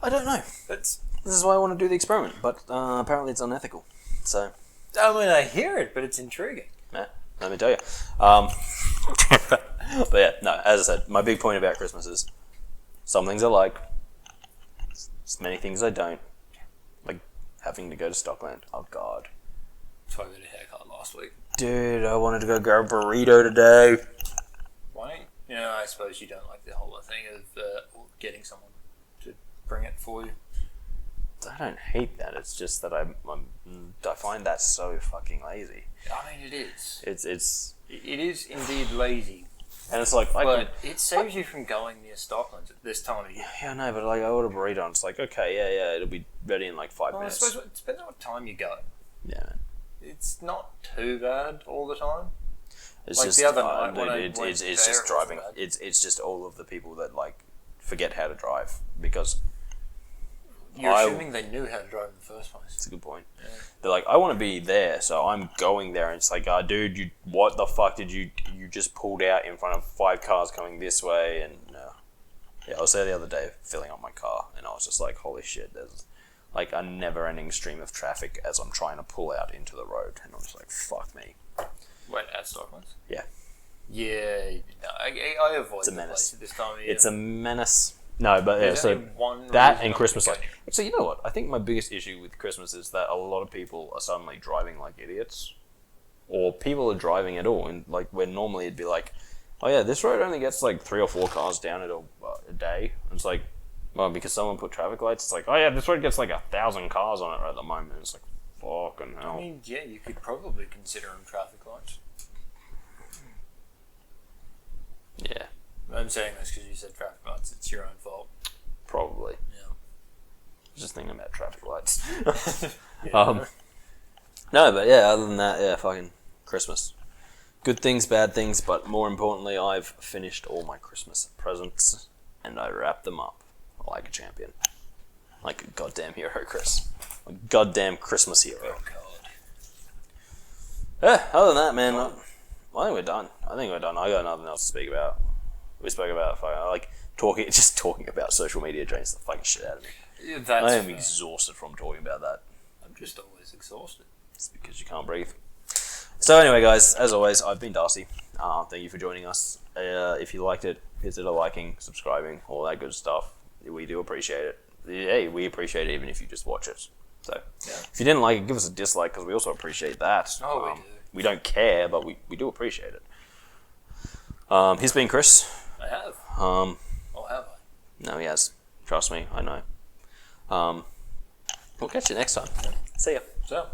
I don't know. This is why I want to do the experiment, but apparently it's unethical. So, I mean, I hear it, but it's intriguing. Yeah, let me tell you. But yeah, no, as I said, my big point about Christmas is some things I like, many things I don't. Like having to go to Stockland. Oh, God. That's why I got a haircut last week. Dude, I wanted to go grab a burrito today. Why? I suppose you don't like the whole thing of getting someone to bring it for you. I don't hate that. It's just that I find that so fucking lazy. I mean, it is. It is indeed lazy. And it's like, it saves you from going near Stocklands at this time of year. Yeah, I know, but like I order a burrito and it's like, okay, yeah, it'll be ready in like 5 minutes. I suppose it depends on what time you go. Yeah, man. It's not too bad all the time. It's like just the other night when it's just driving. It's just all of the people that like forget how to drive because you're assuming they knew how to drive in the first place. That's a good point. Yeah. They're like, I want to be there, so I'm going there. And it's like, dude, what the fuck did you just pulled out in front of 5 cars coming this way? And yeah, I was there the other day filling up my car, and I was just like, holy shit, there's like a never-ending stream of traffic as I'm trying to pull out into the road, and I'm just like, fuck me. Wait, at Stocklands? Yeah. Yeah, no, I avoid it's a menace. at this time of year. It's a menace. No, but yeah, so one that and Christmas lights. So you know what? I think my biggest issue with Christmas is that a lot of people are suddenly driving like idiots, or people are driving at all, and like where normally it'd be like, oh yeah, this road only gets like 3 or 4 cars down it a day. And it's like, well, because someone put traffic lights, it's like, oh yeah, this road gets like 1,000 cars on it right at the moment. It's like, fucking hell. I mean, yeah, you could probably consider them traffic lights. Yeah. I'm saying this because you said traffic lights. It's your own fault. Probably. Yeah. Just thinking about traffic lights. Yeah. No, but yeah, other than that, yeah, fucking Christmas. Good things, bad things, but more importantly, I've finished all my Christmas presents and I wrapped them up like a champion. Like a goddamn hero, Kris. A goddamn Christmas hero. Oh, God. Yeah, other than that, man, I think we're done. I got nothing else to speak about. We spoke about talking about social media drains the fucking shit out of me. Yeah, I am exhausted from talking about that. I'm just always exhausted. It's because you can't breathe. So anyway, guys, as always, I've been Darcy. Thank you for joining us. If you liked it, consider liking, subscribing, all that good stuff. We do appreciate it. Hey, we appreciate it even if you just watch it. So if you didn't like it, give us a dislike because we also appreciate that. Oh, we do. We don't care, but we do appreciate it. He's been Kris. I have. Or have I? No, he has. Trust me, I know. We'll catch you next time. See ya. So.